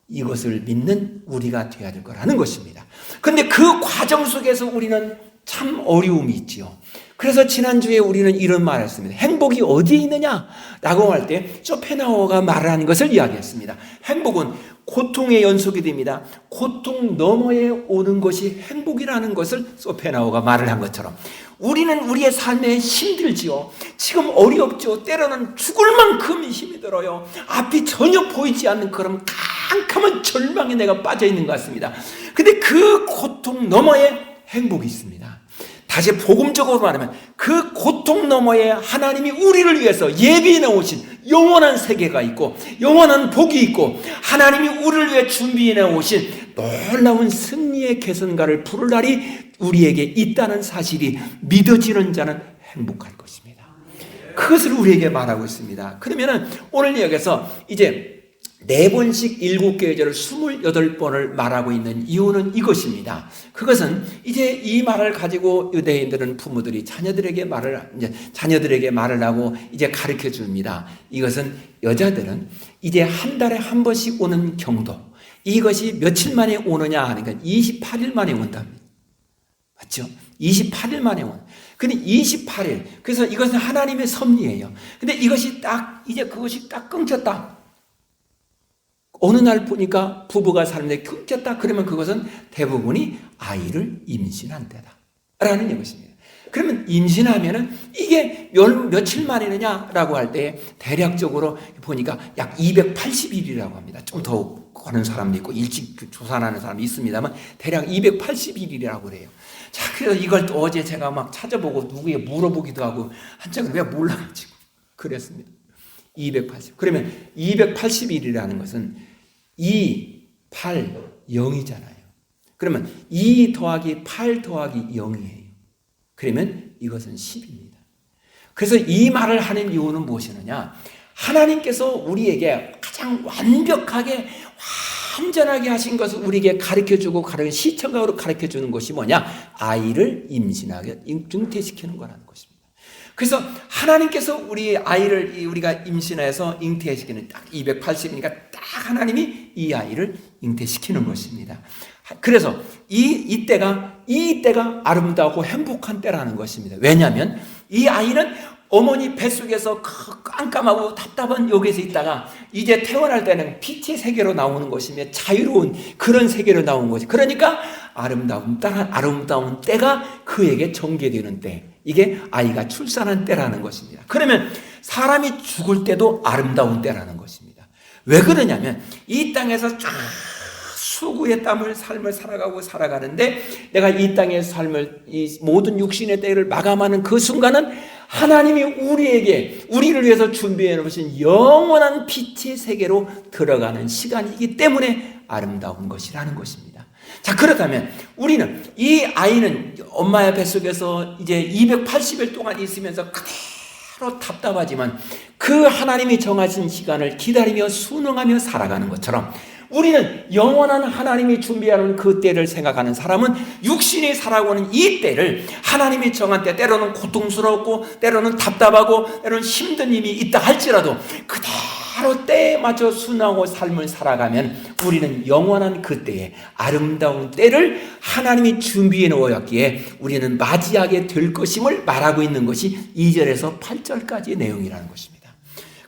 이것을 믿는 우리가 되어야 될 거라는 것입니다. 그런데 그 과정 속에서 우리는 참 어려움이 있지요. 그래서 지난주에 우리는 이런 말을 했습니다. 행복이 어디에 있느냐라고 할 때 쇼펜하우어가 말을 하는 것을 이야기했습니다. 행복은 고통의 연속이 됩니다. 고통 너머에 오는 것이 행복이라는 것을 쇼펜하우어가 말을 한 것처럼 우리는 우리의 삶에 힘들지요. 지금 어렵죠. 때로는 죽을 만큼 힘이 들어요. 앞이 전혀 보이지 않는 그런 캄캄한 절망에 내가 빠져 있는 것 같습니다. 근데 그 고통 너머에 행복이 있습니다. 다시 복음적으로 말하면 그 고통 너머에 하나님이 우리를 위해서 예비해 놓으신 영원한 세계가 있고 영원한 복이 있고 하나님이 우리를 위해 준비해 놓으신 놀라운 승리의 개선가를 부를 날이 우리에게 있다는 사실이 믿어지는 자는 행복할 것입니다. 그것을 우리에게 말하고 있습니다. 그러면은 오늘 여기서 이제 4번씩 7개의 절을 28번을 말하고 있는 이유는 이것입니다. 그것은 이제 이 말을 가지고 유대인들은 부모들이 자녀들에게 말을 하고 이제 가르쳐 줍니다. 이것은 여자들은 이제 한 달에 한 번씩 오는 경도, 이것이 며칠 만에 오느냐 하니까 28일 만에 온답니다. 맞죠? 28일 만에 온. 근데 28일. 그래서 이것은 하나님의 섭리예요. 근데 이것이 그것이 딱 끊겼다. 어느 날 보니까 부부가 사는데 끊겼다. 그러면 그것은 대부분이 아이를 임신한 때다 라는 것입니다. 그러면 임신하면은 이게 며칠 만이느냐라고 할 때 대략적으로 보니까 약 280일이라고 합니다. 좀 더 거는 사람도 있고 일찍 조산하는 사람이 있습니다만 대략 280일이라고 그래요. 자, 그래서 이걸 또 어제 제가 막 찾아보고 누구에 물어보기도 하고 한쪽은 왜 몰라가지고 그랬습니다. 280. 그러면 280일이라는 것은 2, 8, 0이잖아요. 그러면 2 더하기 8 더하기 0이에요. 그러면 이것은 10입니다. 그래서 이 말을 하는 이유는 무엇이느냐? 하나님께서 우리에게 가장 완벽하게 완전하게 하신 것을 우리에게 가르쳐주고 시청각으로 가르쳐주는 것이 뭐냐? 아이를 임신하게 잉태시키는 거라는 것입니다. 그래서 하나님께서 우리 아이를 우리가 임신해서 잉태시키는 딱 280이니까 딱 하나님이 이 아이를 잉태시키는 것입니다. 그래서 이때가 아름다우고 행복한 때라는 것입니다. 왜냐하면 이 아이는 어머니 뱃속에서 깜깜하고 답답한 여기서 있다가 이제 태어날 때는 빛의 세계로 나오는 것이며 자유로운 그런 세계로 나온 것이, 그러니까 아름다운 때가 그에게 전개되는 때, 이게 아이가 출산한 때라는 것입니다. 그러면 사람이 죽을 때도 아름다운 때라는 것입니다. 왜 그러냐면 이 땅에서 쫙 수고의 삶을 살아가는데 내가 이 땅의 삶을, 이 모든 육신의 때를 마감하는 그 순간은 하나님이 우리를 위해서 준비해 놓으신 영원한 빛의 세계로 들어가는 시간이기 때문에 아름다운 것이라는 것입니다. 자, 그렇다면 우리는, 이 아이는 엄마의 뱃속에서 이제 280일 동안 있으면서 그대로 답답하지만 그 하나님이 정하신 시간을 기다리며 순응하며 살아가는 것처럼 우리는 영원한 하나님이 준비하는 그 때를 생각하는 사람은 육신이 살아오는 이 때를, 하나님이 정한 때, 때로는 고통스럽고 때로는 답답하고 때로는 힘든 일이 있다 할지라도 그대로 때에 맞춰 순하고 삶을 살아가면 우리는 영원한 그 때에, 아름다운 때를 하나님이 준비해 놓았기에 우리는 맞이하게 될 것임을 말하고 있는 것이 2절에서 8절까지의 내용이라는 것입니다.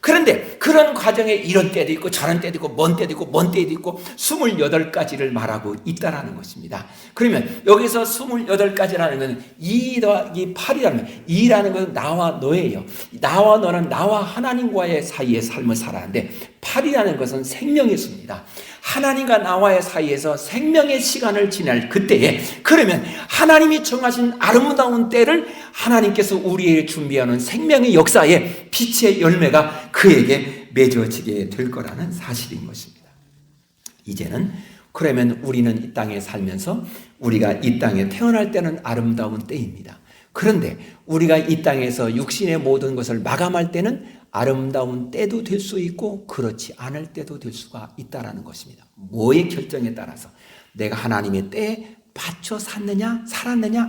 그런데 그런 과정에 이런 때도 있고 저런 때도 있고 먼 때도 있고 먼 때도 있고 28가지를 말하고 있다라는 것입니다. 그러면 여기서 28가지라는 것은 2 더하기 8이라는, 2라는 것은 나와 너예요. 나와 너는 나와 하나님과의 사이의 삶을 살아가는데 8이라는 것은 생명의 수입니다. 하나님과 나와의 사이에서 생명의 시간을 지날 그때에, 그러면 하나님이 정하신 아름다운 때를 하나님께서 우리에게 준비하는 생명의 역사에 빛의 열매가 그에게 맺어지게 될 거라는 사실인 것입니다. 이제는 그러면 우리는 이 땅에 살면서 우리가 이 땅에 태어날 때는 아름다운 때입니다. 그런데 우리가 이 땅에서 육신의 모든 것을 마감할 때는 아름다운 때도 될 수 있고 그렇지 않을 때도 될 수가 있다는 것입니다. 뭐의 결정에 따라서 내가 하나님의 때에 맞춰 살았느냐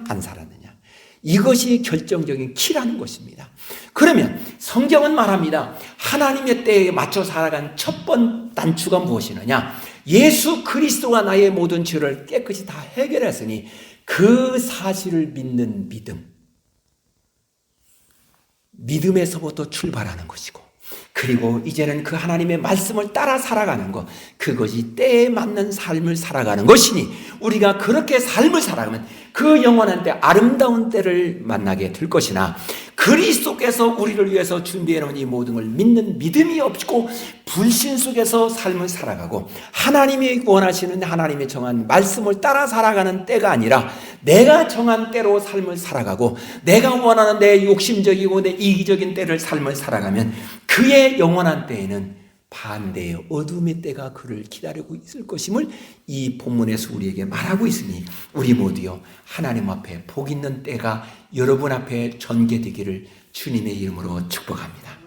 안 살았느냐, 이것이 결정적인 키라는 것입니다. 그러면 성경은 말합니다. 하나님의 때에 맞춰 살아간 첫 번 단추가 무엇이느냐? 예수 그리스도가 나의 모든 죄를 깨끗이 다 해결했으니 그 사실을 믿는 믿음에서부터 출발하는 것이고, 그리고 이제는 그 하나님의 말씀을 따라 살아가는 것, 그것이 때에 맞는 삶을 살아가는 것이니 우리가 그렇게 삶을 살아가면 그 영원한 때, 아름다운 때를 만나게 될 것이나, 그리스도께서 우리를 위해서 준비해 놓은 이 모든 걸 믿는 믿음이 없고 불신 속에서 삶을 살아가고 하나님이 원하시는, 하나님이 정한 말씀을 따라 살아가는 때가 아니라 내가 정한 때로 삶을 살아가고 내가 원하는 내 욕심적이고 내 이기적인 때를 삶을 살아가면 그의 영원한 때에는 반대의 어둠의 때가 그를 기다리고 있을 것임을 이 본문에서 우리에게 말하고 있으니 우리 모두요 하나님 앞에 복 있는 때가 여러분 앞에 전개되기를 주님의 이름으로 축복합니다.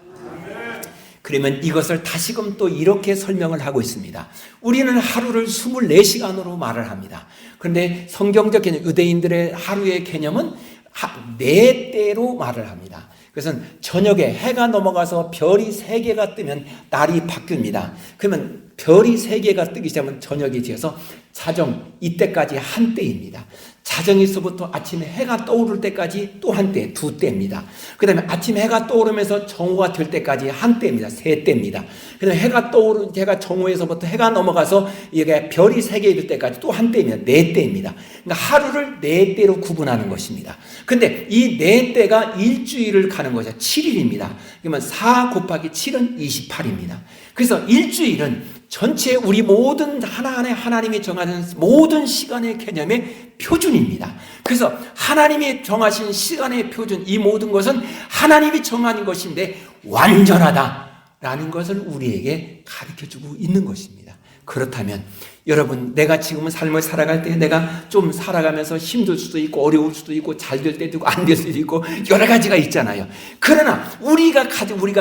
그러면 이것을 다시금 또 이렇게 설명을 하고 있습니다. 우리는 하루를 24시간으로 말을 합니다. 그런데 성경적 개념, 유대인들의 하루의 개념은 4때로 말을 합니다. 그것은 저녁에 해가 넘어가서 별이 3개가 뜨면 날이 바뀝니다. 그러면 별이 3개가 뜨기 시작하면 저녁이 되어서 자정, 이때까지 한 때입니다. 자정에서부터 아침에 해가 떠오를 때까지 또 한 때, 2때입니다. 그 다음에 아침 해가 떠오르면서 정오가 될 때까지 한 때입니다. 3때입니다. 그 다음에 해가 정오에서부터 해가 넘어가서 이게 별이 3개 될 때까지 또 한 때입니다. 4때입니다. 그러니까 하루를 4때로 구분하는 것입니다. 근데 이 4때가 일주일을 가는 것이죠. 7일입니다. 그러면 4 곱하기 7은 28입니다. 그래서 일주일은 전체 우리 모든 하나님이 정하는 모든 시간의 개념의 표준입니다. 그래서 하나님이 정하신 시간의 표준, 이 모든 것은 하나님이 정하는 것인데 완전하다, 라는 것을 우리에게 가르쳐주고 있는 것입니다. 그렇다면 여러분, 내가 지금은 삶을 살아갈 때 내가 좀 살아가면서 힘들 수도 있고 어려울 수도 있고 잘 될 때도 있고 안 될 수도 있고 여러 가지가 있잖아요. 그러나 우리가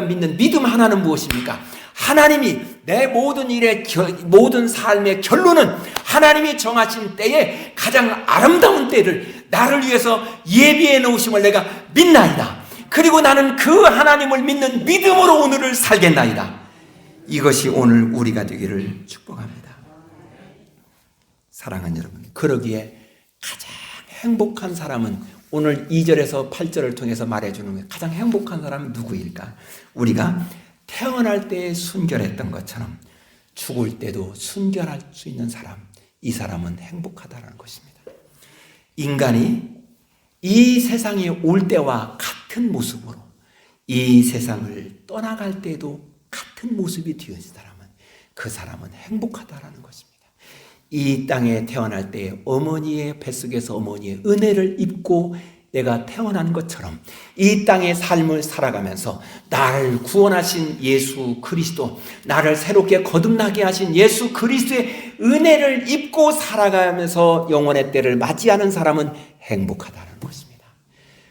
믿는 믿음 하나는 무엇입니까? 하나님이 내 모든 일의 모든 삶의 결론은 하나님이 정하신 때에 가장 아름다운 때를 나를 위해서 예비해 놓으심을 내가 믿나이다. 그리고 나는 그 하나님을 믿는 믿음으로 오늘을 살겠나이다. 이것이 오늘 우리가 되기를 축복합니다. 사랑하는 여러분, 그러기에 가장 행복한 사람은 오늘 2절에서 8절을 통해서 말해주는 거예요. 가장 행복한 사람은 누구일까? 우리가 태어날 때 순결했던 것처럼 죽을 때도 순결할 수 있는 사람, 이 사람은 행복하다는 것입니다. 인간이 이 세상에 올 때와 같은 모습으로 이 세상을 떠나갈 때도 같은 모습이 되어진 사람은 그 사람은 행복하다라는 것입니다. 이 땅에 태어날 때 어머니의 뱃속에서 어머니의 은혜를 입고 내가 태어난 것처럼 이 땅의 삶을 살아가면서 나를 구원하신 예수 그리스도, 나를 새롭게 거듭나게 하신 예수 그리스도의 은혜를 입고 살아가면서 영원의 때를 맞이하는 사람은 행복하다는 것입니다.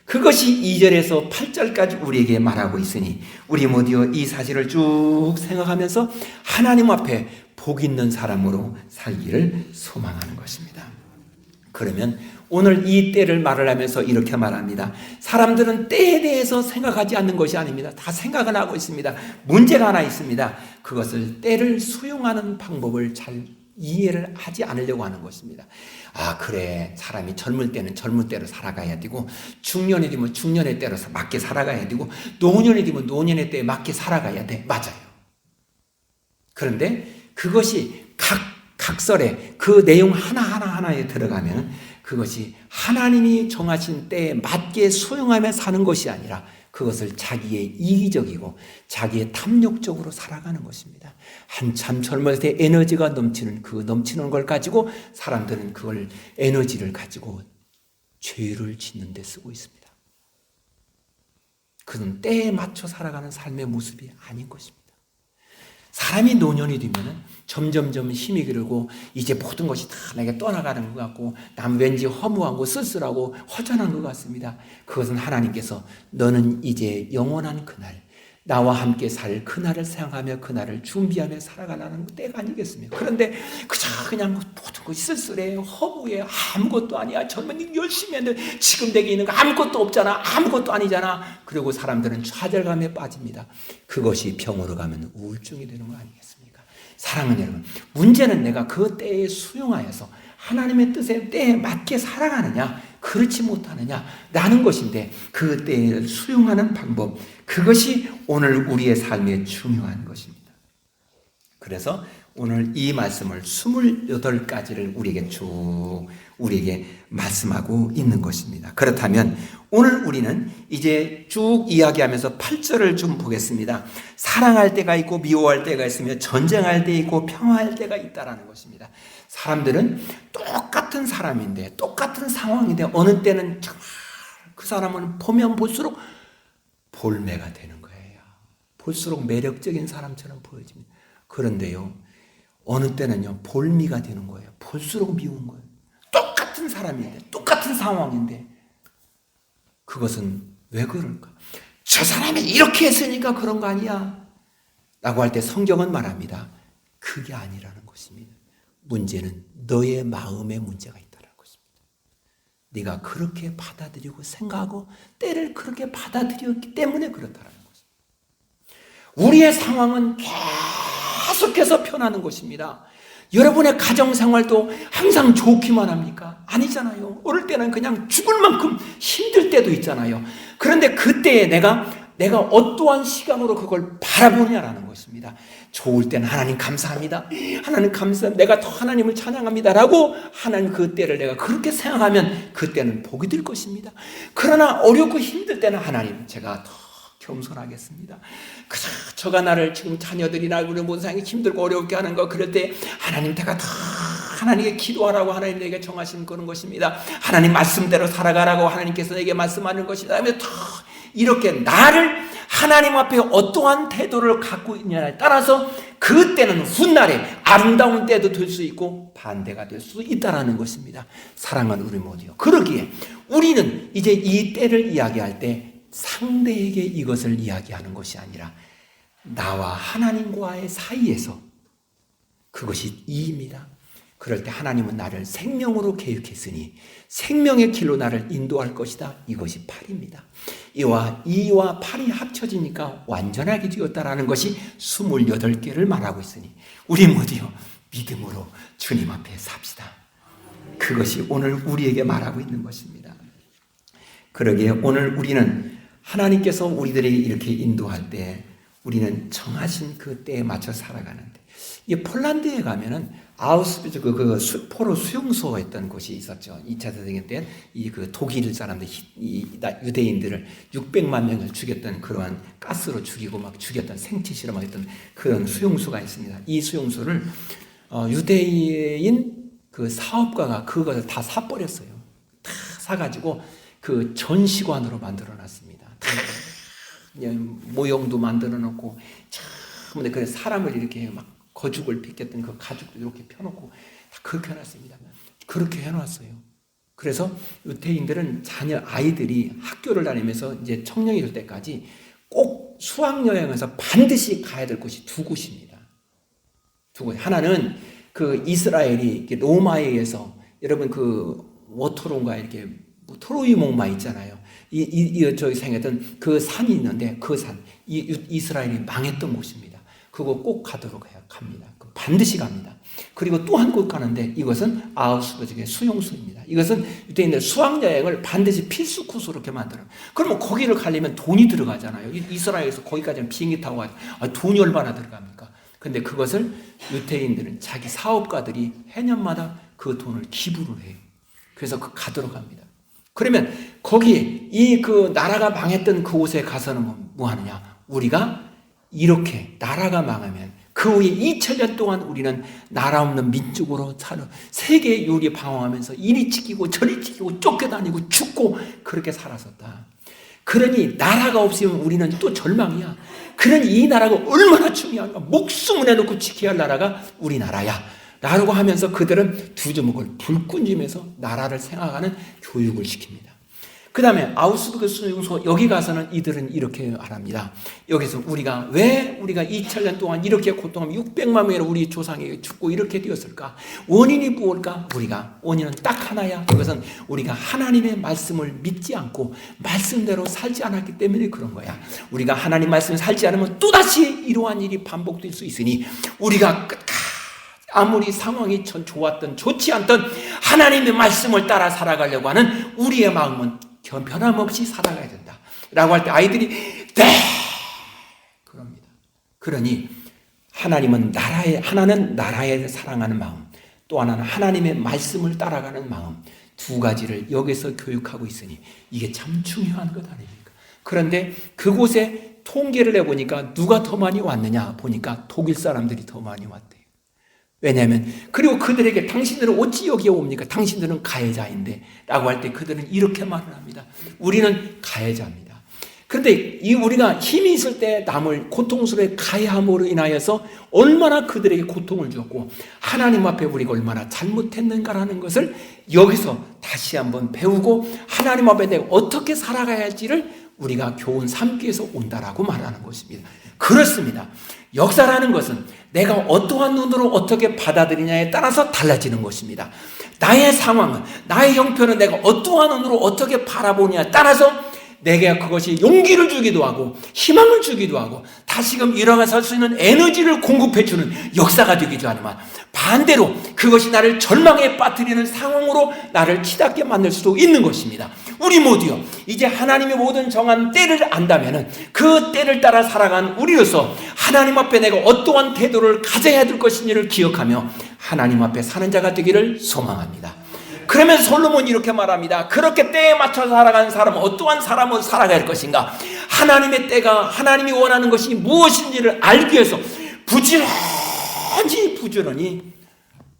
그것이 2절에서 8절까지 우리에게 말하고 있으니 우리 모두 이 사실을 쭉 생각하면서 하나님 앞에 복 있는 사람으로 살기를 소망하는 것입니다. 그러면 오늘 이 때를 말을 하면서 이렇게 말합니다. 사람들은 때에 대해서 생각하지 않는 것이 아닙니다. 다 생각은 하고 있습니다. 문제가 하나 있습니다. 그것을 때를 수용하는 방법을 잘 이해를 하지 않으려고 하는 것입니다. 아, 그래, 사람이 젊을 때는 젊을 때로 살아가야 되고 중년이 되면 중년의 때로 맞게 살아가야 되고 노년이 되면 노년의 때에 맞게 살아가야 돼. 맞아요. 그런데 그것이 각설에 그 내용 하나하나에 들어가면 그것이 하나님이 정하신 때에 맞게 수용하며 사는 것이 아니라 그것을 자기의 이기적이고 자기의 탐욕적으로 살아가는 것입니다. 한참 젊을 때 에너지가 넘치는 걸 가지고 사람들은 그걸 에너지를 가지고 죄를 짓는 데 쓰고 있습니다. 그는 때에 맞춰 살아가는 삶의 모습이 아닌 것입니다. 사람이 노년이 되면 점점점 힘이 기르고 이제 모든 것이 다 내게 떠나가는 것 같고 남 왠지 허무하고 쓸쓸하고 허전한 것 같습니다. 그것은 하나님께서 너는 이제 영원한 그날 나와 함께 살 그날을 생각하며 그날을 준비하며 살아가라는 때가 아니겠습니까? 그런데 그냥 모든 것이 쓸쓸해 허무해 아무것도 아니야. 젊은이 열심히 했는데 지금 내게 있는 거 아무것도 없잖아. 아무것도 아니잖아. 그리고 사람들은 좌절감에 빠집니다. 그것이 병으로 가면 우울증이 되는 거 아니겠습니까? 사랑하는 여러분, 문제는 내가 그 때에 수용하여서 하나님의 뜻에 때에 맞게 살아가느냐 그렇지 못하느냐라는 것인데 그 때를 수용하는 방법, 그것이 오늘 우리의 삶에 중요한 것입니다. 그래서 오늘 이 말씀을 28가지를 우리에게 말씀하고 있는 것입니다. 그렇다면 오늘 우리는 이제 쭉 이야기하면서 8절을 좀 보겠습니다. 사랑할 때가 있고 미워할 때가 있으며 전쟁할 때 있고 평화할 때가 있다라는 것입니다. 사람들은 똑같은 사람인데 똑같은 상황인데 어느 때는 정말 그 사람은 보면 볼수록 볼매가 되는 거예요. 볼수록 매력적인 사람처럼 보여집니다. 그런데요, 어느 때는요 볼미가 되는 거예요. 볼수록 미운 거예요. 똑같은 사람인데 똑같은 상황인데 그것은 왜 그럴까? 저 사람이 이렇게 했으니까 그런 거 아니야 라고 할 때 성경은 말합니다. 그게 아니라는 것입니다. 문제는 너의 마음에 문제가 있다는 것입니다. 네가 그렇게 받아들이고 생각하고 때를 그렇게 받아들였기 때문에 그렇다는 것입니다. 우리의 상황은 계속해서 변하는 것입니다. 여러분의 가정생활도 항상 좋기만 합니까? 아니잖아요. 어릴 때는 그냥 죽을 만큼 힘들 때도 있잖아요. 그런데 그때에 내가 어떠한 시각으로 그걸 바라보냐라는 것입니다. 좋을 때는 하나님 감사합니다. 하나님 감사합니다. 내가 더 하나님을 찬양합니다라고 하는 그 때를 내가 그렇게 생각하면 그때는 복이 될 것입니다. 그러나 어렵고 힘들 때는 하나님 제가 더 겸손하겠습니다. 그저 저가 나를 지금 자녀들이나 우리 모든 사람이 힘들고 어렵게 하는 거 그럴 때 하나님 내가 더 하나님께 기도하라고 하나님 내게 정하신 그런 것입니다. 하나님 말씀대로 살아가라고 하나님께서 내게 말씀하는 것이다. 더 이렇게 나를 하나님 앞에 어떠한 태도를 갖고 있느냐에 따라서 그 때는 훗날에 아름다운 때도 될 수 있고 반대가 될 수 있다는 것입니다. 사랑하는 우리 모두요. 그러기에 우리는 이제 이 때를 이야기할 때 상대에게 이것을 이야기하는 것이 아니라 나와 하나님과의 사이에서 그것이 이입니다. 그럴 때 하나님은 나를 생명으로 계획했으니 생명의 길로 나를 인도할 것이다. 이것이 8입니다. 이와 8이 합쳐지니까 완전하게 되었다라는 것이 28개를 말하고 있으니 우리 모두요 믿음으로 주님 앞에 삽시다. 그것이 오늘 우리에게 말하고 있는 것입니다. 그러기에 오늘 우리는 하나님께서 우리들에게 이렇게 인도할 때 우리는 정하신 그 때에 맞춰 살아가는데, 이 폴란드에 가면은 아우슈비츠 포로 수용소가 있던 곳이 있었죠. 2차 대전 때 이 독일 사람들, 유대인들을 600만 명을 죽였던 그러한 가스로 죽이고 막 죽였던 생체 실험했던 그런 수용소가 있습니다. 이 수용소를 유대인 그 사업가가 그것을 다 사버렸어요. 다 사가지고 그 전시관으로 만들어놨습니다. 모형도 만들어놓고 참, 그 사람을 이렇게 막 거죽을 빗겼던 그 가죽도 이렇게 펴놓고 다 그렇게 해놨습니다. 그렇게 해놨어요. 그래서 유태인들은 아이들이 학교를 다니면서 이제 청년이 될 때까지 꼭 수학여행에서 반드시 가야 될 곳이 두 곳입니다. 두 곳. 하나는 그 이스라엘이 로마에 의해서, 여러분 그 워터론가 이렇게 트로이 목마 있잖아요. 저기 생겼던 그 산이 있는데 그 산, 이스라엘이 망했던 곳입니다. 그거 꼭 가도록 합니다. 반드시 갑니다. 그리고 또 한 곳 가는데 이것은 아우슈비츠의 수용소입니다. 이것은 유대인들 수학여행을 반드시 필수 코스로 이렇게 만들어요. 그러면 거기를 가려면 돈이 들어가잖아요. 이스라엘에서 거기까지 비행기 타고 가죠. 돈이 얼마나 들어갑니까? 근데 그것을 유대인들은 자기 사업가들이 해년마다 그 돈을 기부를 해요. 그래서 가도록 합니다. 그러면 거기 그 나라가 망했던 그곳에 가서는 뭐 하느냐? 우리가 이렇게 나라가 망하면 그 후에 2000년 동안 우리는 나라 없는 민족으로 사는, 세계 요리 방황하면서 이리 찢기고 저리 찢기고 쫓겨다니고 죽고 그렇게 살았었다. 그러니 나라가 없으면 우리는 또 절망이야. 그러니 이 나라가 얼마나 중요한가. 목숨을 내놓고 지켜야 할 나라가 우리나라야 라고 하면서 그들은 두 주먹을 불끈 쥐면서 나라를 생각하는 교육을 시킵니다. 그 다음에 아우슈비츠 수용소, 여기 가서는 이들은 이렇게 말합니다. 여기서 우리가 2000년 동안 이렇게 고통하며 600만 명의 우리 조상에게 죽고 이렇게 되었을까? 원인이 무엇일까? 원인은 딱 하나야. 그것은 우리가 하나님의 말씀을 믿지 않고 말씀대로 살지 않았기 때문에 그런 거야. 우리가 하나님 말씀을 살지 않으면 또다시 이러한 일이 반복될 수 있으니 우리가 아무리 상황이 좋았던 좋지 않던 하나님의 말씀을 따라 살아가려고 하는 우리의 마음은 변함없이 살아가야 된다 라고 할 때 아이들이 네 그럽니다. 그러니 하나님은 하나는 나라에 사랑하는 마음, 또 하나는 하나님의 말씀을 따라가는 마음, 두 가지를 여기서 교육하고 있으니 이게 참 중요한 것 아닙니까? 그런데 그곳에 통계를 내보니까 누가 더 많이 왔느냐 보니까 독일 사람들이 더 많이 왔대요. 왜냐하면 그리고 그들에게 당신들은 어찌 여기에 옵니까? 당신들은 가해자인데 라고 할 때 그들은 이렇게 말을 합니다. 우리는 가해자입니다. 그런데 우리가 힘이 있을 때 남을 고통스러워 가해함으로 인하여서 얼마나 그들에게 고통을 주었고 하나님 앞에 우리가 얼마나 잘못했는가라는 것을 여기서 다시 한번 배우고 하나님 앞에 내가 어떻게 살아가야 할지를 우리가 교훈 삼기 위해서 온다라고 말하는 것입니다. 그렇습니다. 역사라는 것은 내가 어떠한 눈으로 어떻게 받아들이냐에 따라서 달라지는 것입니다. 나의 상황은, 나의 형편은 내가 어떠한 눈으로 어떻게 바라보냐에 따라서 내게 그것이 용기를 주기도 하고 희망을 주기도 하고 다시금 일어나 설 수 있는 에너지를 공급해주는 역사가 되기도 하지만 반대로 그것이 나를 절망에 빠뜨리는 상황으로 나를 치닫게 만들 수도 있는 것입니다. 우리 모두요, 이제 하나님의 모든 정한 때를 안다면 그 때를 따라 살아간 우리로서 하나님 앞에 내가 어떠한 태도를 가져야 될 것인지를 기억하며 하나님 앞에 사는 자가 되기를 소망합니다. 그러면 솔로몬이 이렇게 말합니다. 그렇게 때에 맞춰 살아가는 사람은 어떠한 사람으로 살아갈 것인가? 하나님의 때가, 하나님이 원하는 것이 무엇인지를 알기 위해서 부지런히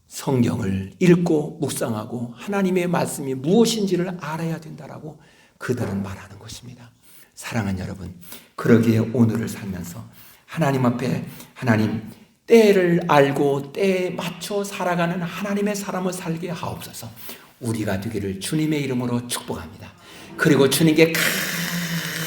성경을 읽고 묵상하고 하나님의 말씀이 무엇인지를 알아야 된다라고 그들은 말하는 것입니다. 사랑하는 여러분, 그러기에 오늘을 살면서 하나님 앞에 하나님 때를 알고 때에 맞춰 살아가는 하나님의 사람을 살게 하옵소서. 우리가 되기를 주님의 이름으로 축복합니다. 그리고 주님께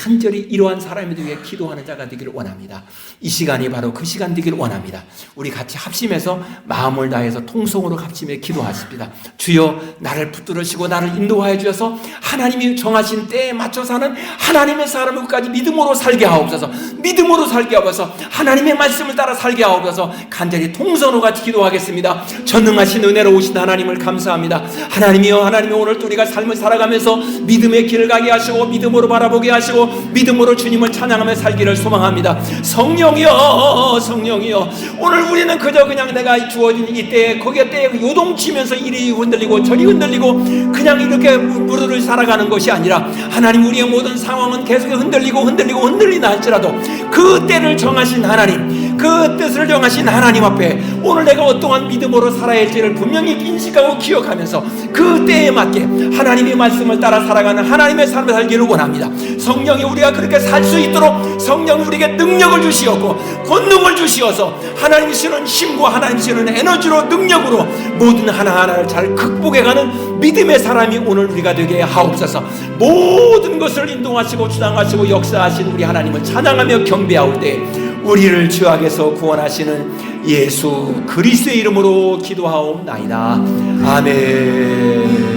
간절히 이러한 사람이 되게 기도하는 자가 되기를 원합니다. 이 시간이 바로 그 시간 되기를 원합니다. 우리 같이 합심해서 마음을 다해서 통성으로 합심해 기도하십니다. 주여, 나를 붙들으시고 나를 인도하여 주셔서 하나님이 정하신 때에 맞춰 사는 하나님의 사람을 끝까지 믿음으로 살게 하옵소서. 믿음으로 살게 하옵소서. 하나님의 말씀을 따라 살게 하옵소서. 간절히 통성으로 같이 기도하겠습니다. 전능하신 은혜로 오신 하나님을 감사합니다. 하나님이여, 하나님이 오늘 또 우리가 삶을 살아가면서 믿음의 길을 가게 하시고 믿음으로 바라보게 하시고 믿음으로 주님을 찬양하며 살기를 소망합니다. 성령이여, 성령이여, 오늘 우리는 그저 그냥 내가 주어진 이때에 거기에 때에 요동치면서 이리 흔들리고 저리 흔들리고 그냥 이렇게 무르르 살아가는 것이 아니라 하나님, 우리의 모든 상황은 계속 흔들리나 할지라도 그 때를 정하신 하나님, 그 뜻을 정하신 하나님 앞에 오늘 내가 어떠한 믿음으로 살아야 할지를 분명히 인식하고 기억하면서 그 때에 맞게 하나님의 말씀을 따라 살아가는 하나님의 삶을 살기를 원합니다. 성령이 우리가 그렇게 살 수 있도록 성령이 우리에게 능력을 주시었고 권능을 주시어서 하나님이 주시는 힘과 하나님이 주시는 에너지로 능력으로 모든 하나하나를 잘 극복해가는 믿음의 사람이 오늘 우리가 되게 하옵소서. 모든 것을 인도하시고 주장하시고 역사하신 우리 하나님을 찬양하며 경배하올 때 우리를 죄악에서 구원하시는 예수 그리스도의 이름으로 기도하옵나이다. 아멘.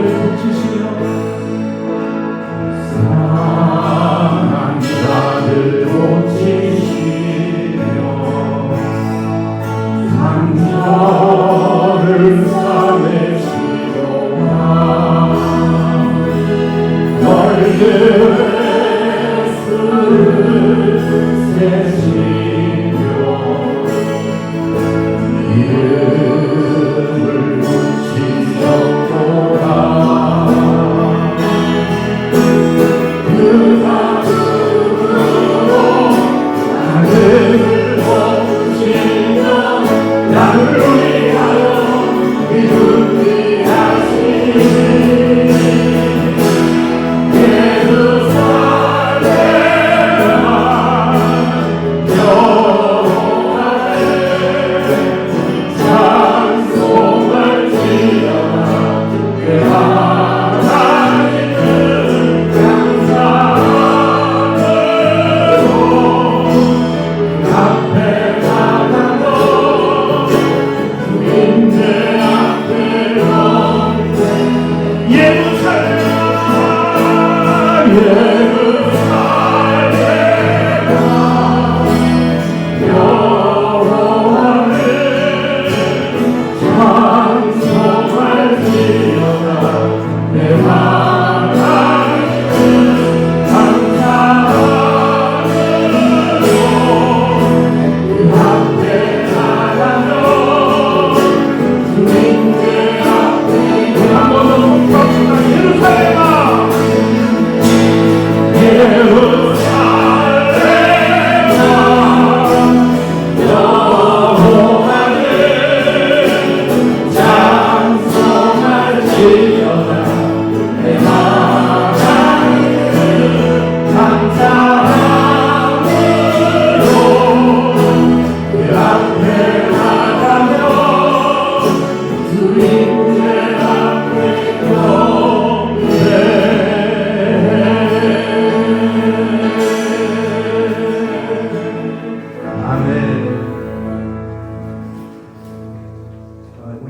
붙이시며 상한 자를 고치시며 상처를 싸매시려나 너희들 세시며 이름을 붙이셨도다 그 다음으로 나를 보시며 나를 위하여 이루게 하시니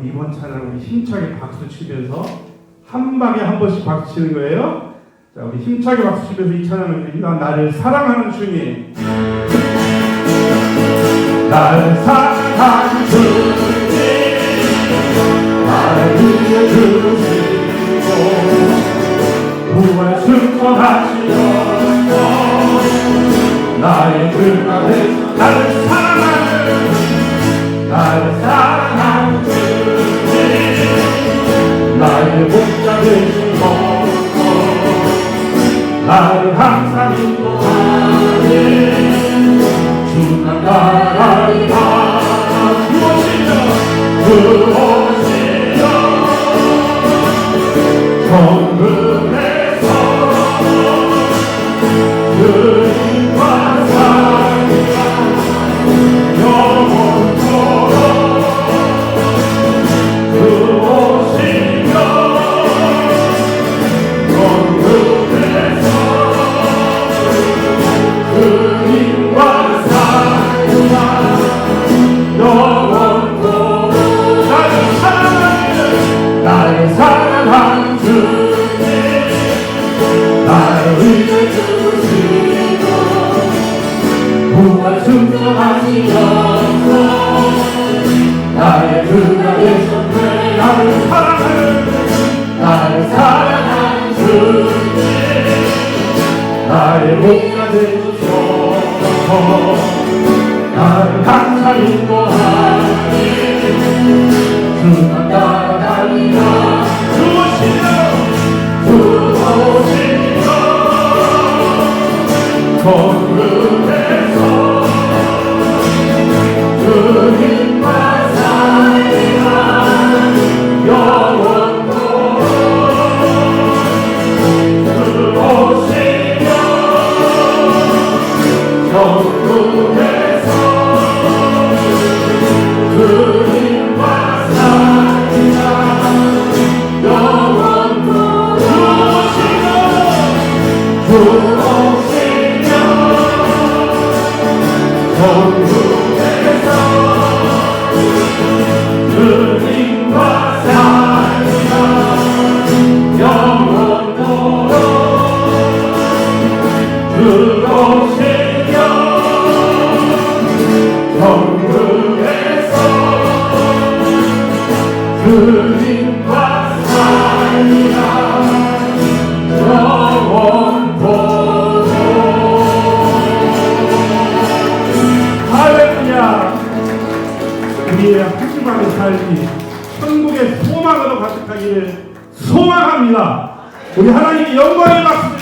이번 찬양 우리 힘차게 박수 치면서 한 방에 한 번씩 박수 치는 거예요. 자, 우리 힘차게 박수 치면서 이 찬양을 드립니다. 나를 사랑하는 주님, 나를 사랑하는 주님, 나를 위해 주시고 구원 승천하시옵소서. 나의 그가 되사 나를 사랑하는 주님, 나의 목자 되시고 나를 항상 인도하니 주만 따라가리라. 그곳이여 정금에서 그림과 사랑이가 영원토록 그곳이여 정금에서 그림과 사랑이가 영원토록 나를 사랑하는 주님, 나를 위해 주시고 구원 승천하시옵소서. 나의 그가 되셨네. 나를 사랑하는 주님, 나의 목자 되시옵소서. 나를 항상 인도하니 주만 따라다니라. 그곳이여 거룩해서 그림과 사랑이가 영원토록 그곳이여 거룩해서 그림과 사랑이가 영원토록 그곳이여 정국에서 그림과 사랑이가 풍성한 삶이 천국의 소망으로 가득하기를 소망합니다. 우리 하나님께 영광의 박수